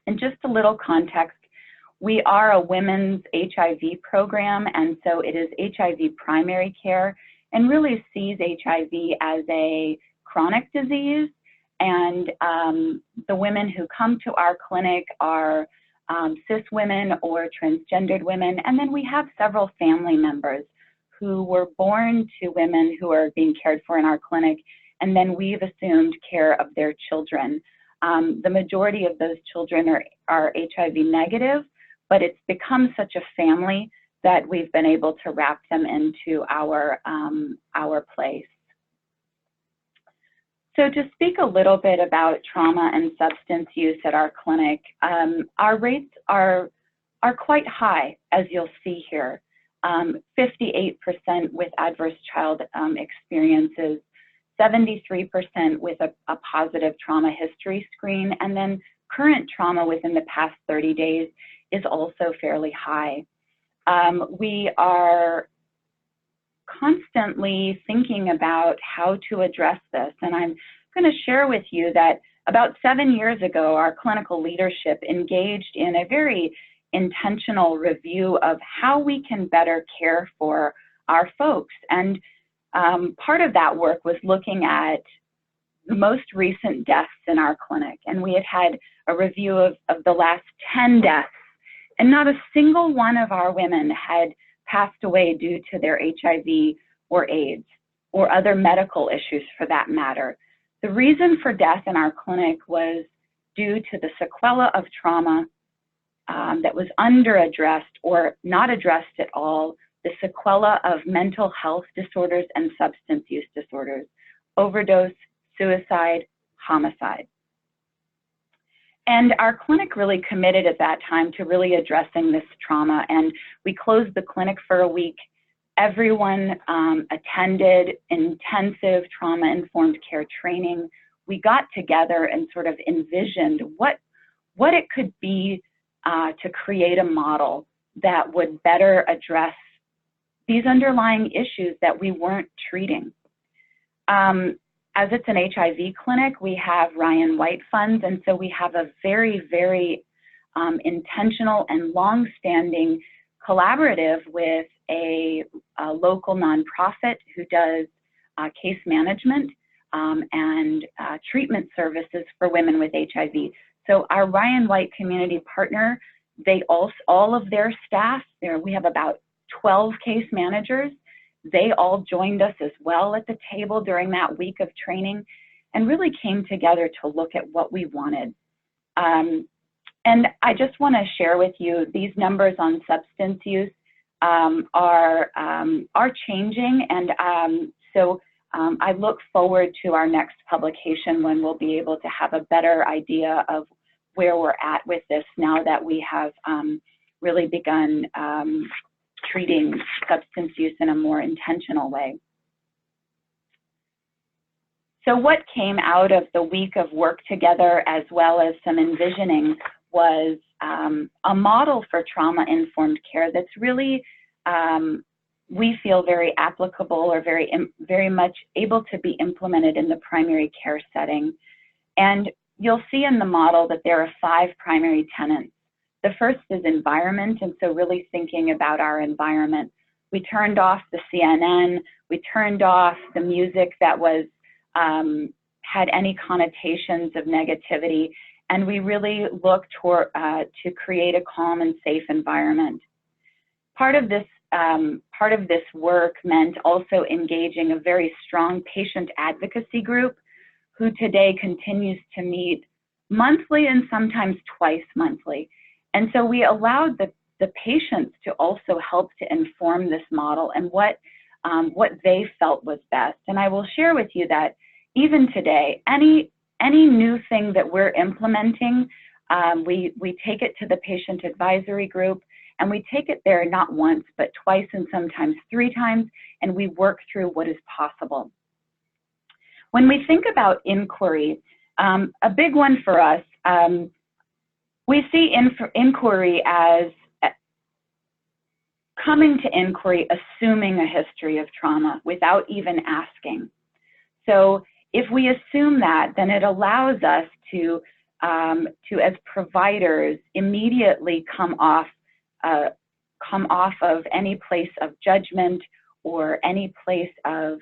And just a little context, we are a women's HIV program, and so it is HIV primary care and really sees HIV as a chronic disease. And the women who come to our clinic are cis women or transgendered women. And then we have several family members who were born to women who are being cared for in our clinic, and then we've assumed care of their children. The majority of those children are HIV negative, but it's become such a family that we've been able to wrap them into our place. So to speak a little bit about trauma and substance use at our clinic, our rates are quite high, as you'll see here. 58% with adverse child experiences, 73% with a positive trauma history screen, and then current trauma within the past 30 days is also fairly high. We are constantly thinking about how to address this, and I'm going to share with you that about 7 years ago, our clinical leadership engaged in a very intentional review of how we can better care for our folks. And part of that work was looking at the most recent deaths in our clinic. And we had a review of the last 10 deaths, and not a single one of our women had passed away due to their HIV or AIDS or other medical issues for that matter. The reason for death in our clinic was due to the sequela of trauma that was under-addressed or not addressed at all, the sequela of mental health disorders and substance use disorders, overdose, suicide, homicide. And our clinic really committed at that time to really addressing this trauma, and we closed the clinic for a week. Everyone attended intensive trauma-informed care training. We got together and sort of envisioned what it could be to create a model that would better address these underlying issues that we weren't treating. As it's an HIV clinic, we have Ryan White funds, and so we have a very, very intentional and long-standing collaborative with a local nonprofit who does case management and treatment services for women with HIV. So our Ryan White community partner, all of their staff, we have about 12 case managers. They all joined us as well at the table during that week of training and really came together to look at what we wanted. And I just want to share with you these numbers on substance use are changing, and so I look forward to our next publication when we'll be able to have a better idea of where we're at with this now that we have really begun treating substance use in a more intentional way. So what came out of the week of work together, as well as some envisioning, was a model for trauma-informed care that's really, we feel, very applicable or very much able to be implemented in the primary care setting. And you'll see in the model that there are 5 primary tenets. The first is environment, and so really thinking about our environment. We turned off the CNN, we turned off the music that was had any connotations of negativity, and we really looked toward to create a calm and safe environment. Part of this work meant also engaging a very strong patient advocacy group who today continues to meet monthly and sometimes twice monthly. And so we allowed the patients to also help to inform this model and what they felt was best. And I will share with you that even today, any new thing that we're implementing, we take it to the patient advisory group, and we take it there not once, but twice and sometimes 3 times, and we work through what is possible. When we think about inquiry, a big one for us, we see inquiry as coming to inquiry assuming a history of trauma without even asking. So if we assume that, then it allows us to as providers, immediately come off of any place of judgment or any place of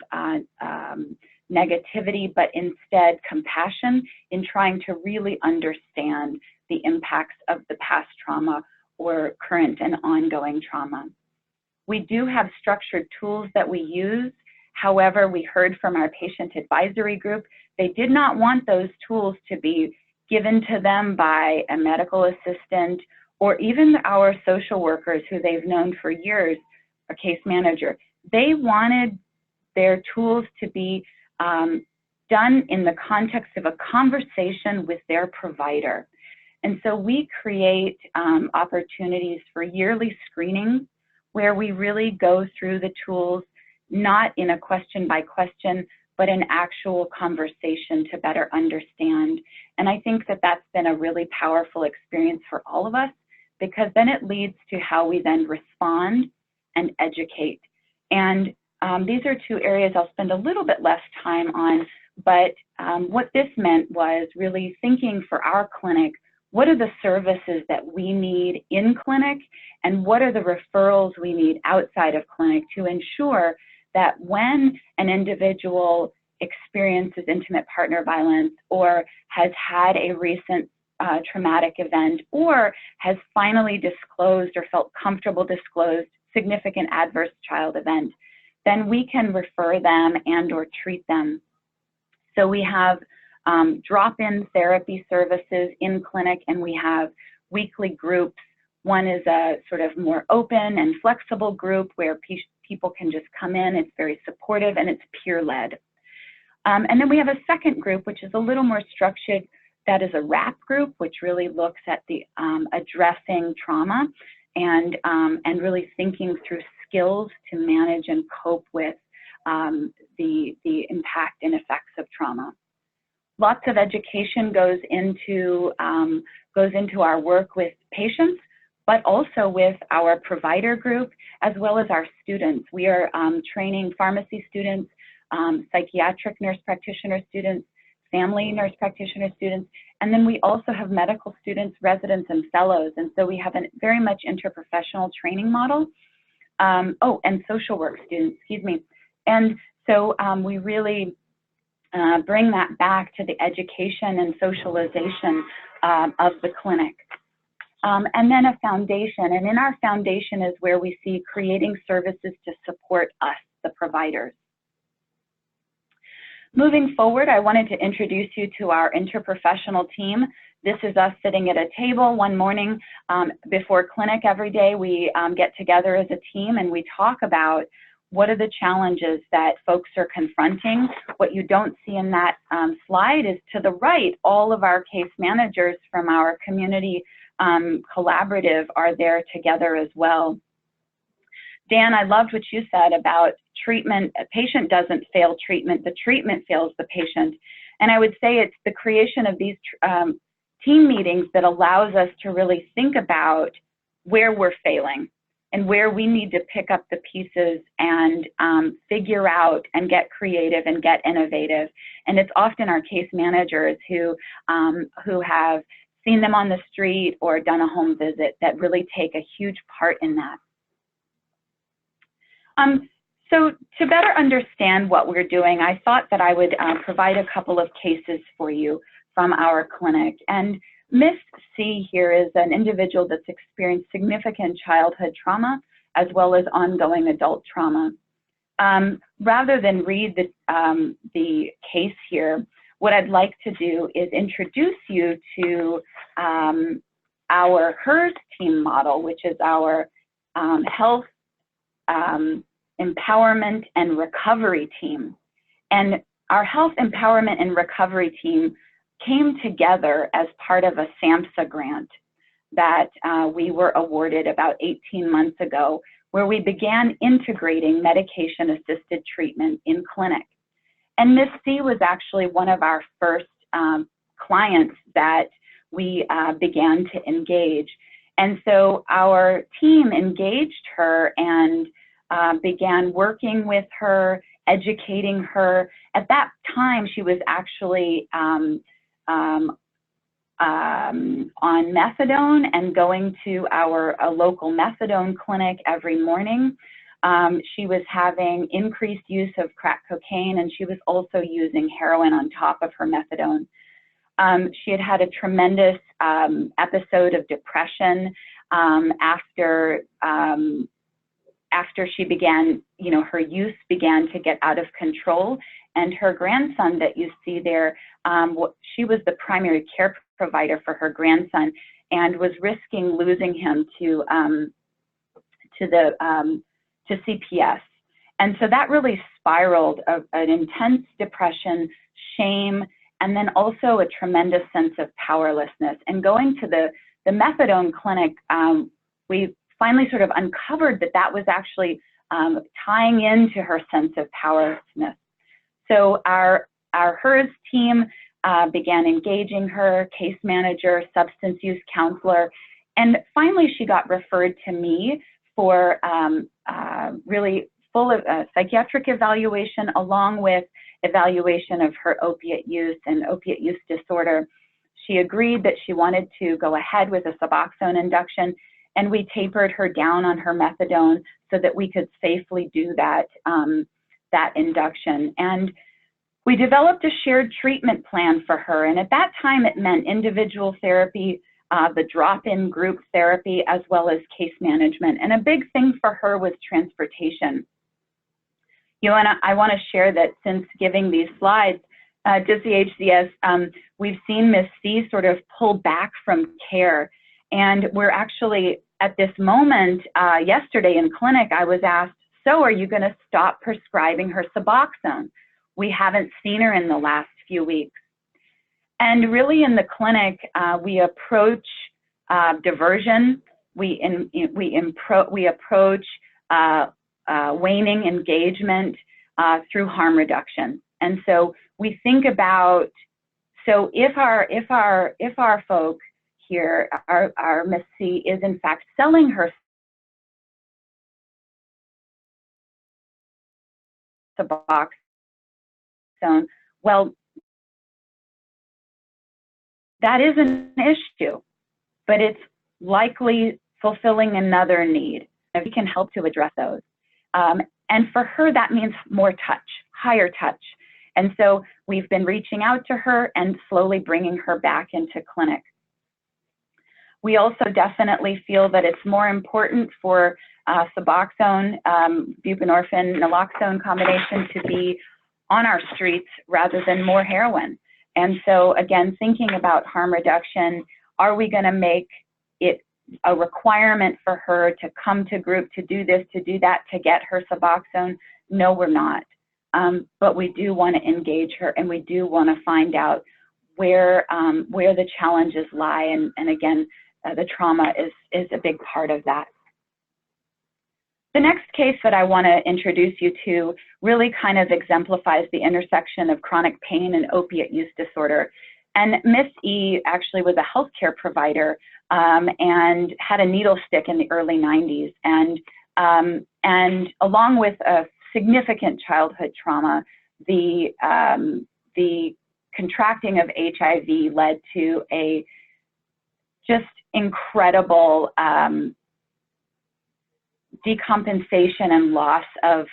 negativity, but instead compassion in trying to really understand the impacts of the past trauma or current and ongoing trauma. We do have structured tools that we use. However, we heard from our patient advisory group, they did not want those tools to be given to them by a medical assistant or even our social workers who they've known for years, a case manager. They wanted their tools to be done in the context of a conversation with their provider. And so we create opportunities for yearly screening where we really go through the tools, not in a question by question, but an actual conversation to better understand. And I think that that's been a really powerful experience for all of us, because then it leads to how we then respond and educate. And these are two areas I'll spend a little bit less time on, but what this meant was really thinking for our clinic, what are the services that we need in clinic, and what are the referrals we need outside of clinic to ensure that when an individual experiences intimate partner violence or has had a recent traumatic event or has finally disclosed or felt comfortable disclosed significant adverse child event, then we can refer them and or treat them. So we have drop-in therapy services in clinic, and we have weekly groups. One is a sort of more open and flexible group where people can just come in. It's very supportive and it's peer-led. And then we have a second group, which is a little more structured. That is a WRAP group, which really looks at the addressing trauma and really thinking through skills to manage and cope with the impact and effects of trauma. Lots of education goes into our work with patients, but also with our provider group, as well as our students. We are training pharmacy students, psychiatric nurse practitioner students, family nurse practitioner students, and then we also have medical students, residents, and fellows. And so we have a very much interprofessional training model. And social work students, excuse me. And so we really bring that back to the education and socialization of the clinic. And then a foundation, and in our foundation is where we see creating services to support us, the providers. Moving forward, I wanted to introduce you to our interprofessional team. This is us sitting at a table one morning before clinic every day. We get together as a team and we talk about what are the challenges that folks are confronting. What you don't see in that slide is to the right, all of our case managers from our community collaborative are there together as well. Dan, I loved what you said about treatment. A patient doesn't fail treatment, the treatment fails the patient. And I would say it's the creation of these team meetings that allows us to really think about where we're failing and where we need to pick up the pieces and figure out and get creative and get innovative. And it's often our case managers who have seen them on the street or done a home visit that really take a huge part in that. So to better understand what we're doing, I thought that I would provide a couple of cases for you from our clinic. And Miss C here is an individual that's experienced significant childhood trauma as well as ongoing adult trauma. Rather than read the case here, what I'd like to do is introduce you to our HERS team model, which is our health empowerment and recovery team. And our health empowerment and recovery team came together as part of a SAMHSA grant that we were awarded about 18 months ago, where we began integrating medication-assisted treatment in clinic. And Miss C was actually one of our first clients that we began to engage. And so our team engaged her and began working with her, educating her. At that time, she was actually on methadone and going to a local methadone clinic every morning. She was having increased use of crack cocaine, and she was also using heroin on top of her methadone. She had had a tremendous episode of depression after she began, her use began to get out of control. And her grandson that you see there, she was the primary care provider for her grandson and was risking losing him to CPS. And so that really spiraled an intense depression, shame, and then also a tremendous sense of powerlessness. And going to the methadone clinic, we finally sort of uncovered that was actually tying into her sense of powerlessness. So our HERS team began engaging her, case manager, substance use counselor, and finally she got referred to me for really full of psychiatric evaluation along with evaluation of her opiate use and opiate use disorder. She agreed that she wanted to go ahead with a Suboxone induction, and we tapered her down on her methadone so that we could safely do that, that induction. And we developed a shared treatment plan for her, and at that time it meant individual therapy, the drop-in group therapy, as well as case management. And a big thing for her was transportation. And I want to share that since giving these slides to CHCS, we've seen Miss C sort of pull back from care. And we're actually, at this moment, yesterday in clinic, I was asked, so are you going to stop prescribing her Suboxone? We haven't seen her in the last few weeks. And really in the clinic, we approach diversion, we approach waning engagement through harm reduction. And so we think about, so if our folk here, our Miss C is in fact selling her Suboxone, well, that is an issue, but it's likely fulfilling another need. We can help to address those. And for her, that means more touch, higher touch. And so we've been reaching out to her and slowly bringing her back into clinic. We also definitely feel that it's more important for Suboxone, buprenorphine, naloxone combination to be on our streets rather than more heroin. And so again, thinking about harm reduction, are we going to make it a requirement for her to come to group, to do this, to do that, to get her Suboxone? No, we're not. But we do want to engage her, and we do want to find out where the challenges lie. And again, the trauma is a big part of that. The next case that I want to introduce you to really kind of exemplifies the intersection of chronic pain and opiate use disorder. And Miss E actually was a healthcare provider and had a needle stick in the early 90s. And along with a significant childhood trauma, the contracting of HIV led to a just incredible decompensation and loss of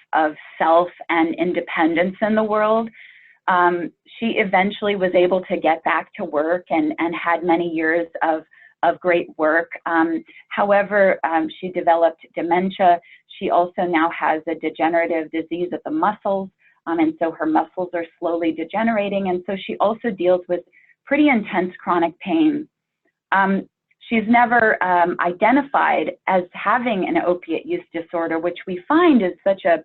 self and independence in the world. She eventually was able to get back to work and had many years of great work. However, she developed dementia. She also now has a degenerative disease of the muscles, and so her muscles are slowly degenerating, and so she also deals with pretty intense chronic pain. She's never identified as having an opiate use disorder, which we find is such a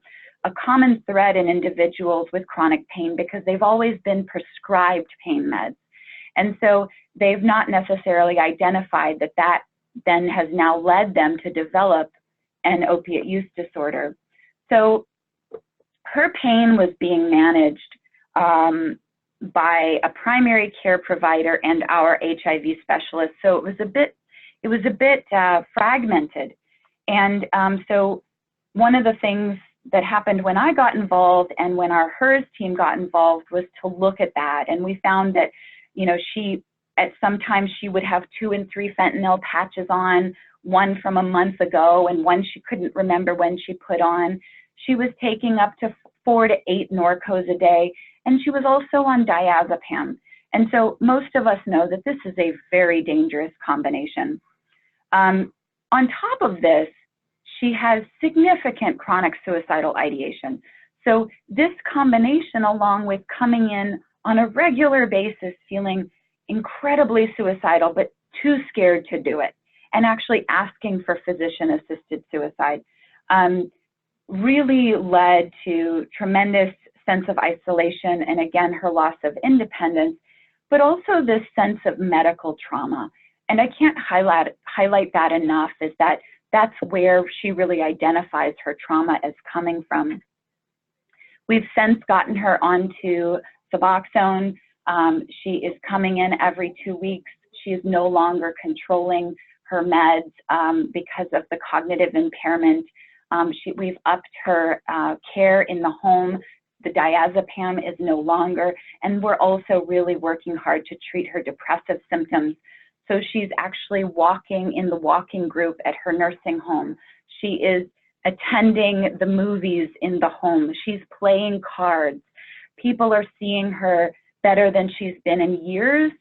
common thread in individuals with chronic pain because they've always been prescribed pain meds. And so they've not necessarily identified that then has now led them to develop an opiate use disorder. So her pain was being managed by a primary care provider and our HIV specialist. So it it was a bit fragmented. And so one of the things that happened when I got involved and when our HERS team got involved was to look at that. And we found that, you know, at some times she would have 2 and 3 fentanyl patches on, one from a month ago and one she couldn't remember when she put on. She was taking up to 4 to 8 Norcos a day, and she was also on diazepam. And so most of us know that this is a very dangerous combination. On top of this, she has significant chronic suicidal ideation. So this combination, along with coming in on a regular basis feeling incredibly suicidal, but too scared to do it, and actually asking for physician-assisted suicide, really led to tremendous sense of isolation and, again, her loss of independence, but also this sense of medical trauma. And I can't highlight that enough, is that that's where she really identifies her trauma as coming from. We've since gotten her onto Suboxone. She is coming in every 2 weeks. She is no longer controlling her meds because of the cognitive impairment. We've upped her care in the home. The diazepam is no longer, and we're also really working hard to treat her depressive symptoms. So she's actually walking in the walking group at her nursing home. She is attending the movies in the home. She's playing cards. People are seeing her better than she's been in years,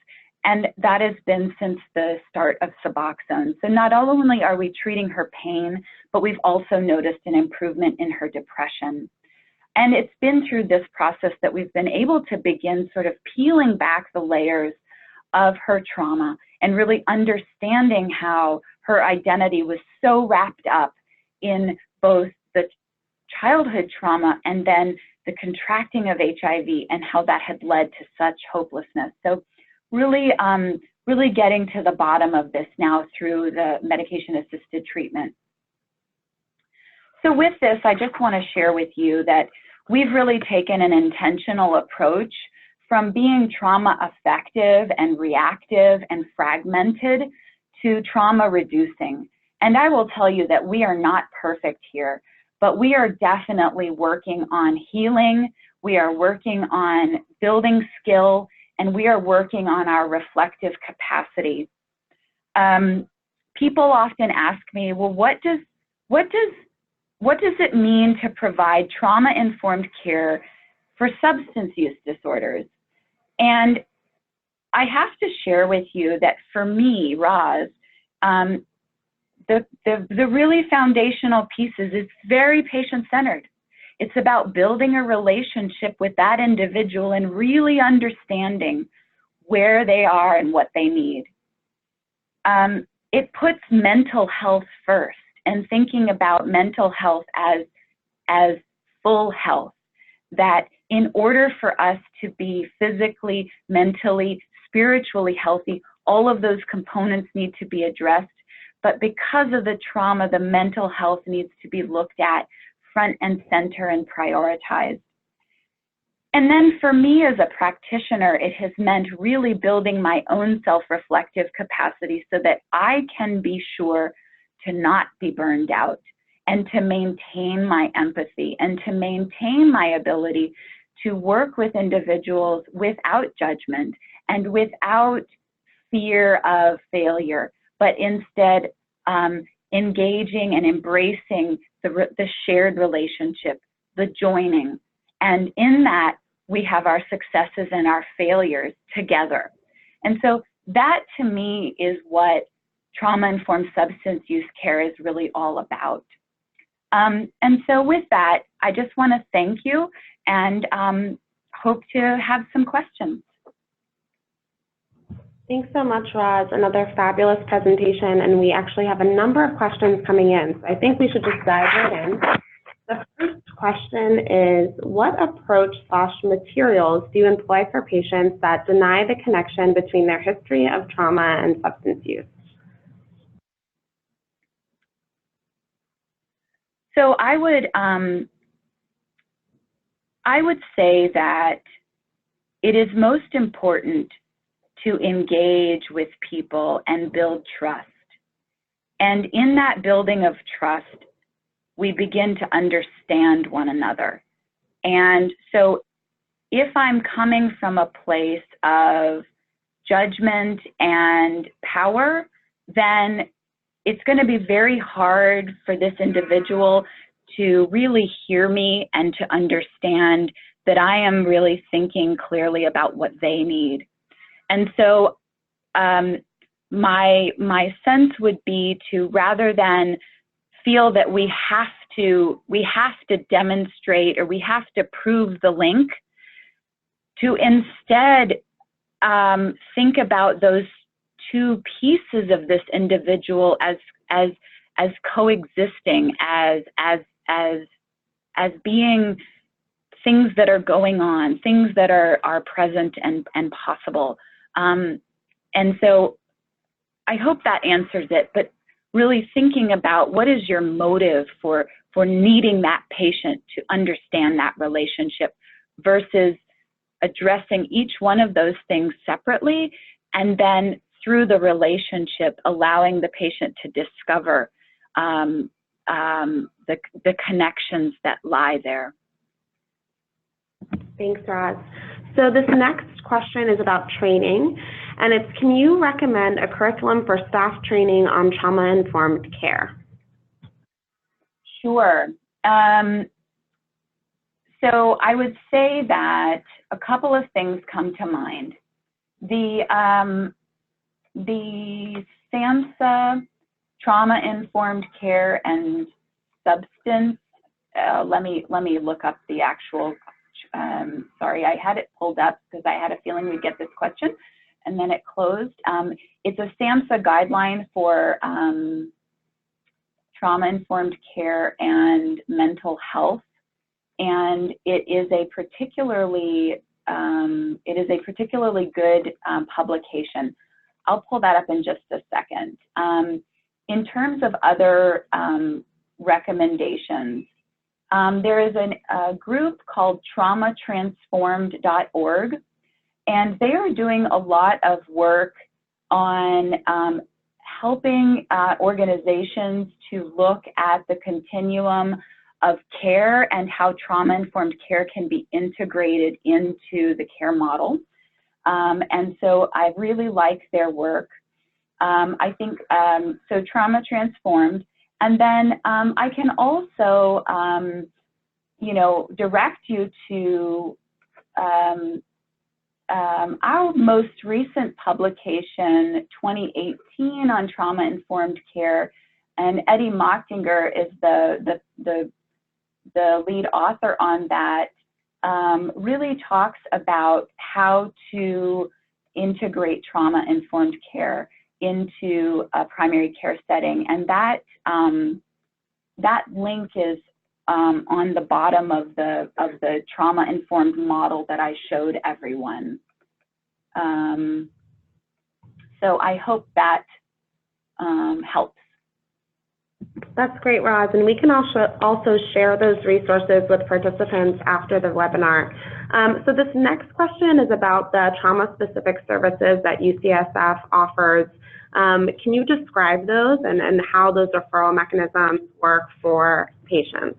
and that has been since the start of Suboxone. So not only are we treating her pain, but we've also noticed an improvement in her depression. And it's been through this process that we've been able to begin sort of peeling back the layers of her trauma and really understanding how her identity was so wrapped up in both the childhood trauma and then the contracting of HIV and how that had led to such hopelessness. So really, really getting to the bottom of this now through the medication-assisted treatment. So with this, I just want to share with you that we've really taken an intentional approach from being trauma affective and reactive and fragmented to trauma reducing. And I will tell you that we are not perfect here, but we are definitely working on healing. We are working on building skill, and we are working on our reflective capacity. People often ask me, well, what does it mean to provide trauma-informed care for substance use disorders? And I have to share with you that for me, Roz, the really foundational pieces, it's very patient-centered. It's about building a relationship with that individual and really understanding where they are and what they need. It puts mental health first and thinking about mental health as full health, that in order for us to be physically, mentally, spiritually healthy, all of those components need to be addressed. But because of the trauma, the mental health needs to be looked at front and center and prioritized. And then for me as a practitioner, it has meant really building my own self-reflective capacity so that I can be sure to not be burned out and to maintain my empathy and to maintain my ability to work with individuals without judgment and without fear of failure, but instead engaging and embracing the shared relationship, the joining. And in that, we have our successes and our failures together. And so that to me is what trauma-informed substance use care is really all about. And so with that, I just want to thank you and hope to have some questions. Thanks so much, Roz. Another fabulous presentation, and we actually have a number of questions coming in. So I think we should just dive right in. The first question is, what approach/materials do you employ for patients that deny the connection between their history of trauma and substance use? So I would say that it is most important to engage with people and build trust. And in that building of trust, we begin to understand one another. And so if I'm coming from a place of judgment and power, then it's going to be very hard for this individual to really hear me and to understand that I am really thinking clearly about what they need. And so my sense would be to, rather than feel that we have to demonstrate or we have to prove the link, to instead think about those two pieces of this individual as coexisting, as being things that are going on, things that are present and possible. And so I hope that answers it, but really thinking about what is your motive for needing that patient to understand that relationship versus addressing each one of those things separately, and then through the relationship, allowing the patient to discover the connections that lie there. Thanks, Roz. So this next question is about training, and it's, can you recommend a curriculum for staff training on trauma-informed care? Sure. So I would say that a couple of things come to mind. The SAMHSA trauma-informed care and substance. Let me look up the actual. Sorry, I had it pulled up because I had a feeling we'd get this question, and then it closed. It's a SAMHSA guideline for trauma-informed care and mental health, and it is a particularly good publication. I'll pull that up in just a second. In terms of other recommendations, there is a group called traumatransformed.org, and they are doing a lot of work on helping organizations to look at the continuum of care and how trauma-informed care can be integrated into the care model. And so I really like their work. I think, so Trauma Transformed. And then I can also, direct you to our most recent publication, 2018, on trauma-informed care. And Eddie Mochtinger is the lead author on that. Really talks about how to integrate trauma-informed care into a primary care setting, and that link is on the bottom of the trauma-informed model that I showed everyone. So I hope that helps. That's great, Roz, and we can also share those resources with participants after the webinar. So this next question is about the trauma-specific services that UCSF offers. Can you describe those and how those referral mechanisms work for patients?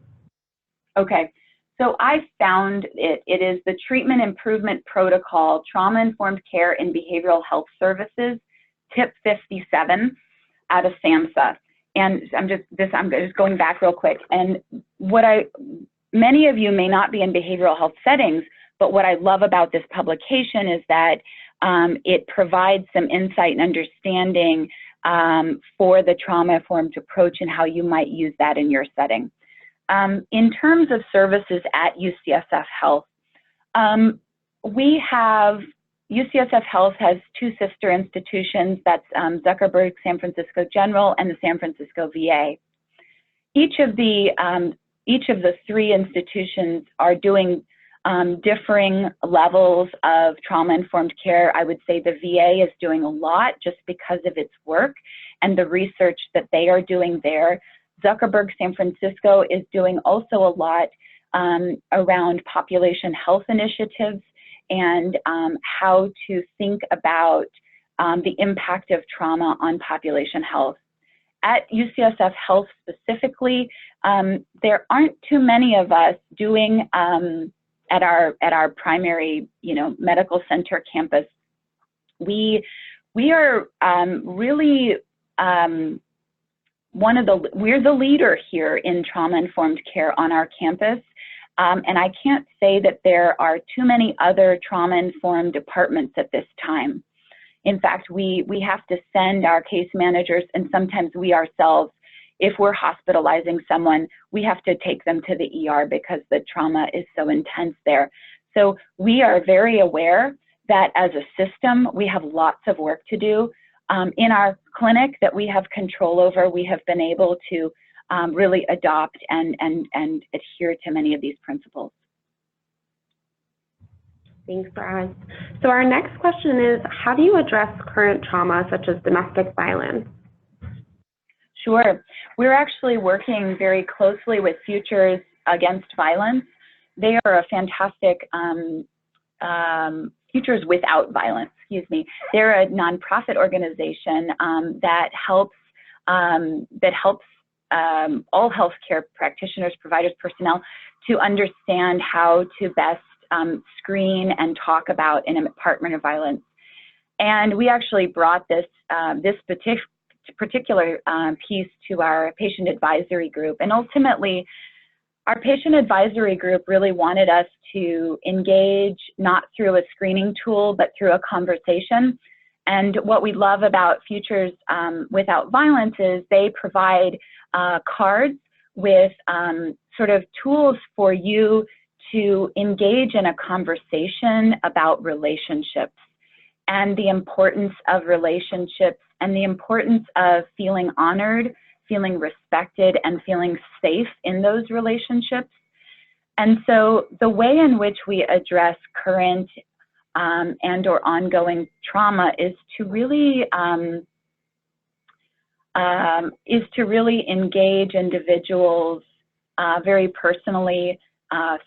Okay, so I found it is the Treatment Improvement Protocol, Trauma-Informed Care in Behavioral Health Services, TIP 57, out of SAMHSA. And I'm just going back real quick. And many of you may not be in behavioral health settings, but what I love about this publication is that it provides some insight and understanding for the trauma-informed approach and how you might use that in your setting. In terms of services at UCSF Health, UCSF Health has two sister institutions, that's Zuckerberg San Francisco General and the San Francisco VA. Each of the three institutions are doing differing levels of trauma-informed care. I would say the VA is doing a lot just because of its work and the research that they are doing there. Zuckerberg San Francisco is doing also a lot around population health initiatives and how to think about the impact of trauma on population health. at UCSF Health specifically, there aren't too many of us doing at our primary, medical center campus. We are really we're the leader here in trauma-informed care on our campus. And I can't say that there are too many other trauma-informed departments at this time. In fact, we have to send our case managers, and sometimes we ourselves, if we're hospitalizing someone, we have to take them to the ER because the trauma is so intense there. So we are very aware that as a system, we have lots of work to do. In our clinic that we have control over, we have been able to really adopt and adhere to many of these principles. Thanks, Roz. So our next question is, how do you address current trauma such as domestic violence? Sure. We're actually working very closely with Futures Against Violence. They are a fantastic, Futures Without Violence, excuse me. They're a nonprofit organization that helps all healthcare practitioners, providers, personnel to understand how to best screen and talk about intimate partner violence. And we actually brought this particular piece to our patient advisory group. And ultimately, our patient advisory group really wanted us to engage not through a screening tool, but through a conversation. And what we love about Futures Without Violence is they provide cards with sort of tools for you to engage in a conversation about relationships and the importance of relationships and the importance of feeling honored, feeling respected, and feeling safe in those relationships. And so the way in which we address current and or ongoing trauma is to really engage individuals very personally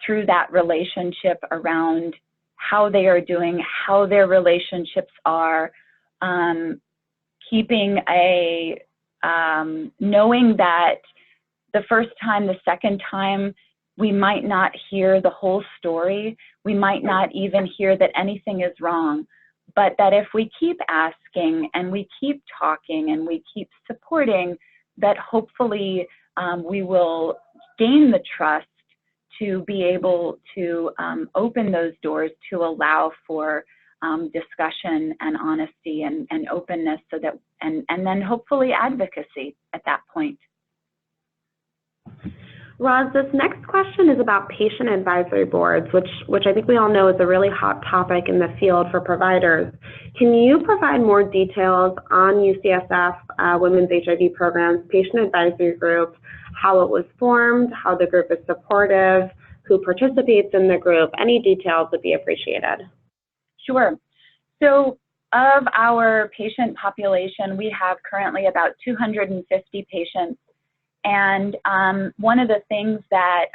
through that relationship around how they are doing, how their relationships are, keeping a knowing that the first time, the second time, we might not hear the whole story. We might not even hear that anything is wrong, but that if we keep asking and we keep talking and we keep supporting, that hopefully we will gain the trust to be able to open those doors to allow for discussion and honesty and openness, so that and then hopefully advocacy at that point. Roz, this next question is about patient advisory boards, which I think we all know is a really hot topic in the field for providers. Can you provide more details on UCSF Women's HIV Program's patient advisory group, how it was formed, how the group is supportive, who participates in the group? Any details would be appreciated. Sure. So of our patient population, we have currently about 250 patients. And one of the things that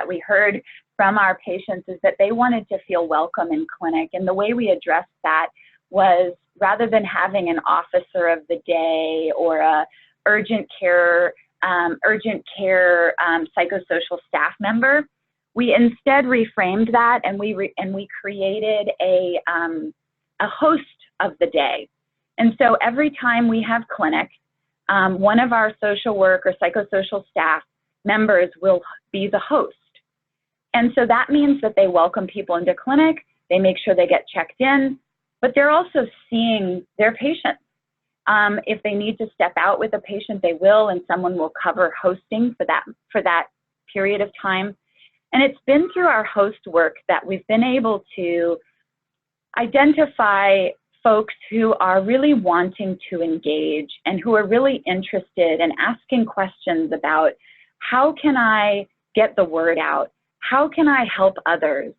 we heard from our patients is that they wanted to feel welcome in clinic. And the way we addressed that was, rather than having an officer of the day or a urgent care psychosocial staff member, we instead reframed that, and we created a host of the day. And so every time we have clinic, one of our social work or psychosocial staff members will be the host. And so that means that they welcome people into clinic, they make sure they get checked in, but they're also seeing their patients. If they need to step out with a patient, they will, and someone will cover hosting for that period of time. And it's been through our host work that we've been able to identify folks who are really wanting to engage and who are really interested in asking questions about, how can I get the word out? How can I help others?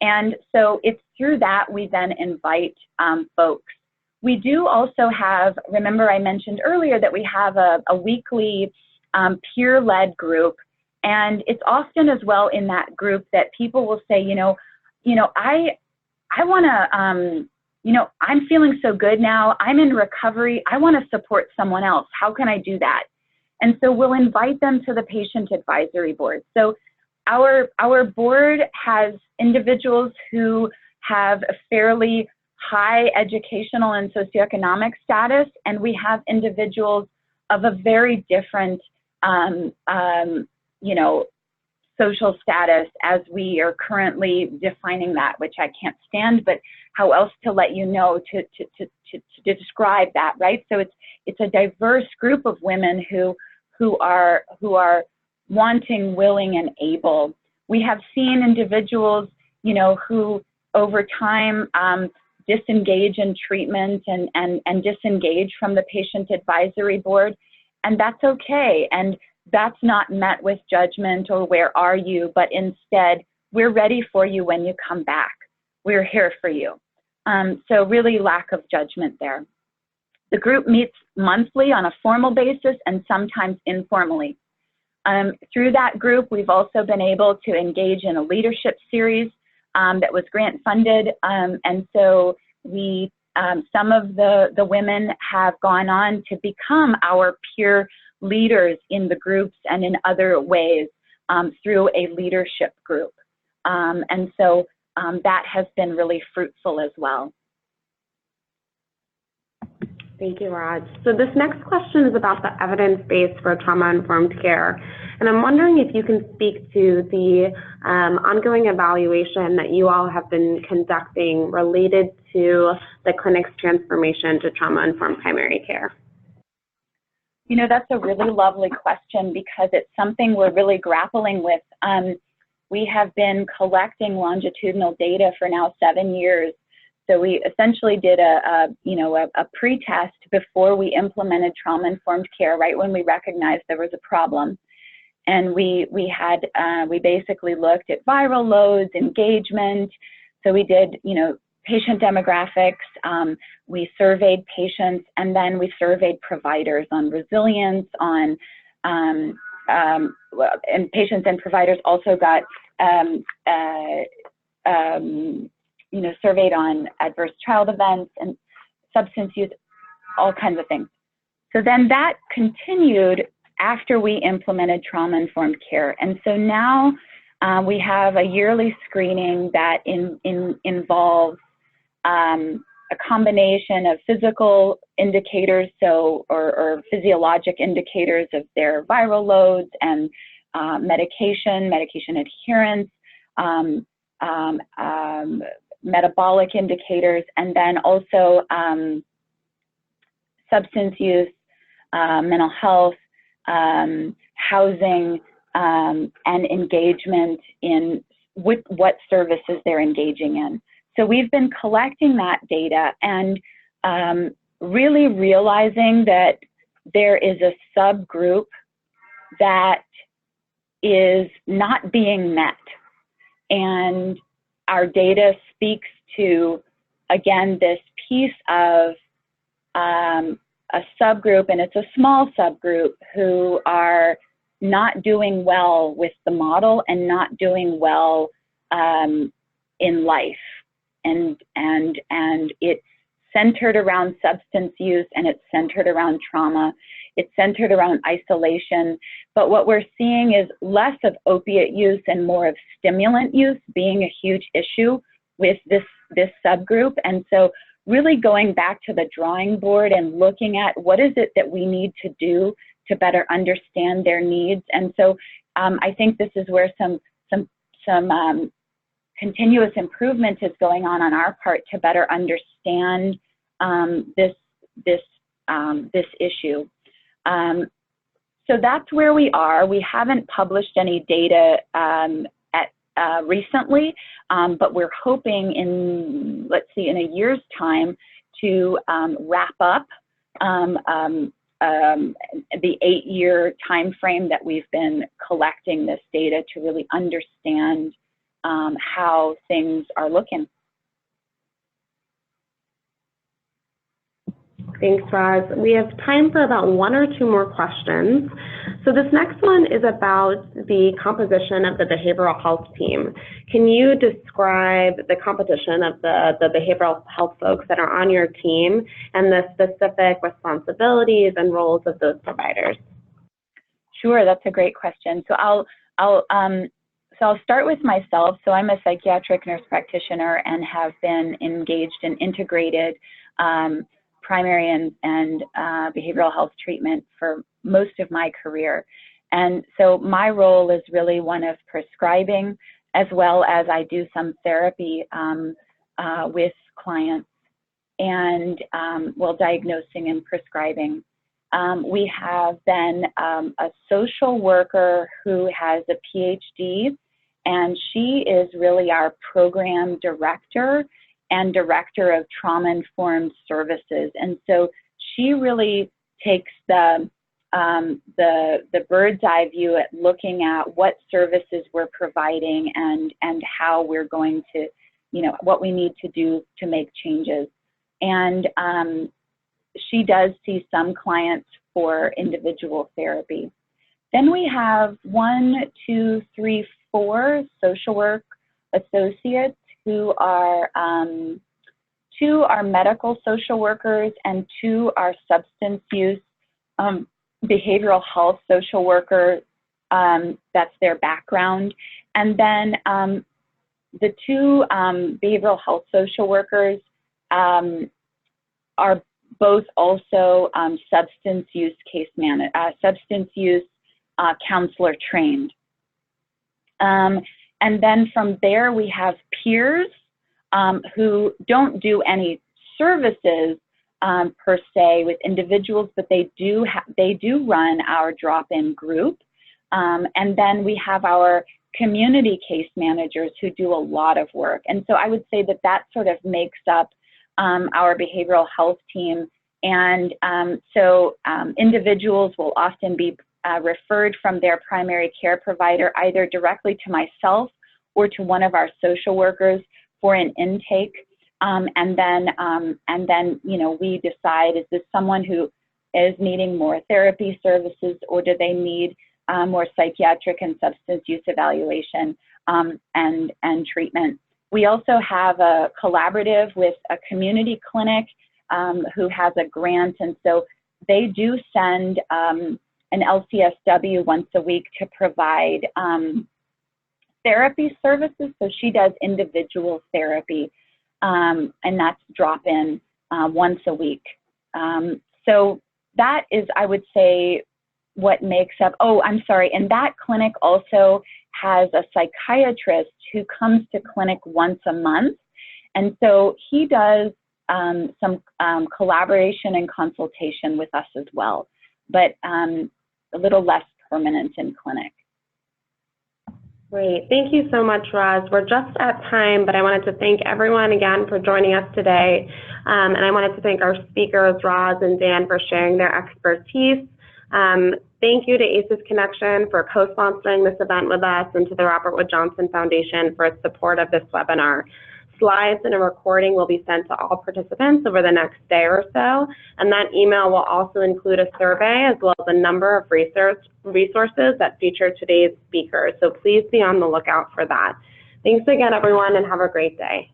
And so it's through that we then invite folks. We do also have, remember I mentioned earlier that we have a weekly peer-led group, and it's often as well in that group that people will say, I want to, you know, I'm feeling so good now, I'm in recovery, I want to support someone else. How can I do that? And so we'll invite them to the patient advisory board. So our board has individuals who have a fairly high educational and socioeconomic status, and we have individuals of a very different, you know, social status as we are currently defining that, which I can't stand, but how else to let you know to describe that, right? So it's a diverse group of women who are wanting, willing, and able. We have seen individuals, you know, who over time disengage in treatment and disengage from the patient advisory board, and that's okay. And that's not met with judgment or where are you, but instead, we're ready for you when you come back. We're here for you. So really lack of judgment there. The group meets monthly on a formal basis and sometimes informally. Through that group, we've also been able to engage in a leadership series that was grant funded. And so we, some of the women have gone on to become our peer leaders in the groups and in other ways through a leadership group. And so that has been really fruitful as well. Thank you, Raj. So this next question is about the evidence base for trauma-informed care. And I'm wondering if you can speak to the ongoing evaluation that you all have been conducting related to the clinic's transformation to trauma-informed primary care. You know, that's a really lovely question because it's something we're really grappling with. We have been collecting longitudinal data for now 7 years. So we essentially did a pre-test before we implemented trauma-informed care, right when we recognized there was a problem. And we basically looked at viral loads, engagement. So we did, you know, patient demographics, we surveyed patients, and then we surveyed providers on resilience, on, and patients and providers also got, you know, surveyed on adverse child events and substance use, all kinds of things. So then that continued after we implemented trauma-informed care. And so now we have a yearly screening that involves a combination of physical indicators, so or physiologic indicators of their viral loads and medication adherence, metabolic indicators, and then also substance use, mental health, housing, and engagement in what services they're engaging in. So we've been collecting that data and really realizing that there is a subgroup that is not being met. And our data speaks to, again, this piece of a subgroup, and it's a small subgroup, who are not doing well with the model and not doing well in life. And it's centered around substance use, and it's centered around trauma. It's centered around isolation. But what we're seeing is less of opiate use and more of stimulant use being a huge issue with this subgroup. And so really going back to the drawing board and looking at what is it that we need to do to better understand their needs. And so I think this is where some continuous improvement is going on our part to better understand this issue. So that's where we are. We haven't published any data recently, but we're hoping in, let's see, in a year's time to wrap up the 8-year time frame that we've been collecting this data to really understand how things are looking. Thanks, Roz. We have time for about one or two more questions. So this next one is about the composition of the behavioral health team. Can you describe the composition of the behavioral health folks that are on your team and the specific responsibilities and roles of those providers? Sure, that's a great question. So I'll start with myself. So I'm a psychiatric nurse practitioner and have been engaged in integrated primary and behavioral health treatment for most of my career. And so my role is really one of prescribing, as well as I do some therapy with clients and diagnosing and prescribing. We have then a social worker who has a PhD, and she is really our program director and director of trauma-informed services. And so she really takes the bird's eye view at looking at what services we're providing and how we're going to, what we need to do to make changes. And she does see some clients for individual therapy. Then we have 4 social work associates who are 2 are medical social workers and 2 are substance use behavioral health social worker. That's their background. And then the 2 behavioral health social workers are both also substance use counselor trained. And then from there, we have peers who don't do any services per se with individuals, but they do run our drop-in group. And then we have our community case managers who do a lot of work. And so I would say that sort of makes up our behavioral health team. And so individuals will often be referred from their primary care provider either directly to myself or to one of our social workers for an intake. And then we decide, is this someone who is needing more therapy services, or do they need more psychiatric and substance use evaluation and treatment? We also have a collaborative with a community clinic who has a grant, and so they do send an LCSW once a week to provide therapy services. So she does individual therapy, and that's drop-in once a week. So that is, I would say, what makes up, and that clinic also has a psychiatrist who comes to clinic once a month. And so he does some collaboration and consultation with us as well, but a little less permanent in clinic. Great. Thank you so much, Roz. We're just at time, but I wanted to thank everyone again for joining us today. And I wanted to thank our speakers, Roz and Dan, for sharing their expertise. Thank you to ACES Connection for co-sponsoring this event with us, and to the Robert Wood Johnson Foundation for its support of this webinar. Slides and a recording will be sent to all participants over the next day or so, and that email will also include a survey as well as a number of resources that feature today's speakers. So please be on the lookout for that. Thanks again, everyone, and have a great day.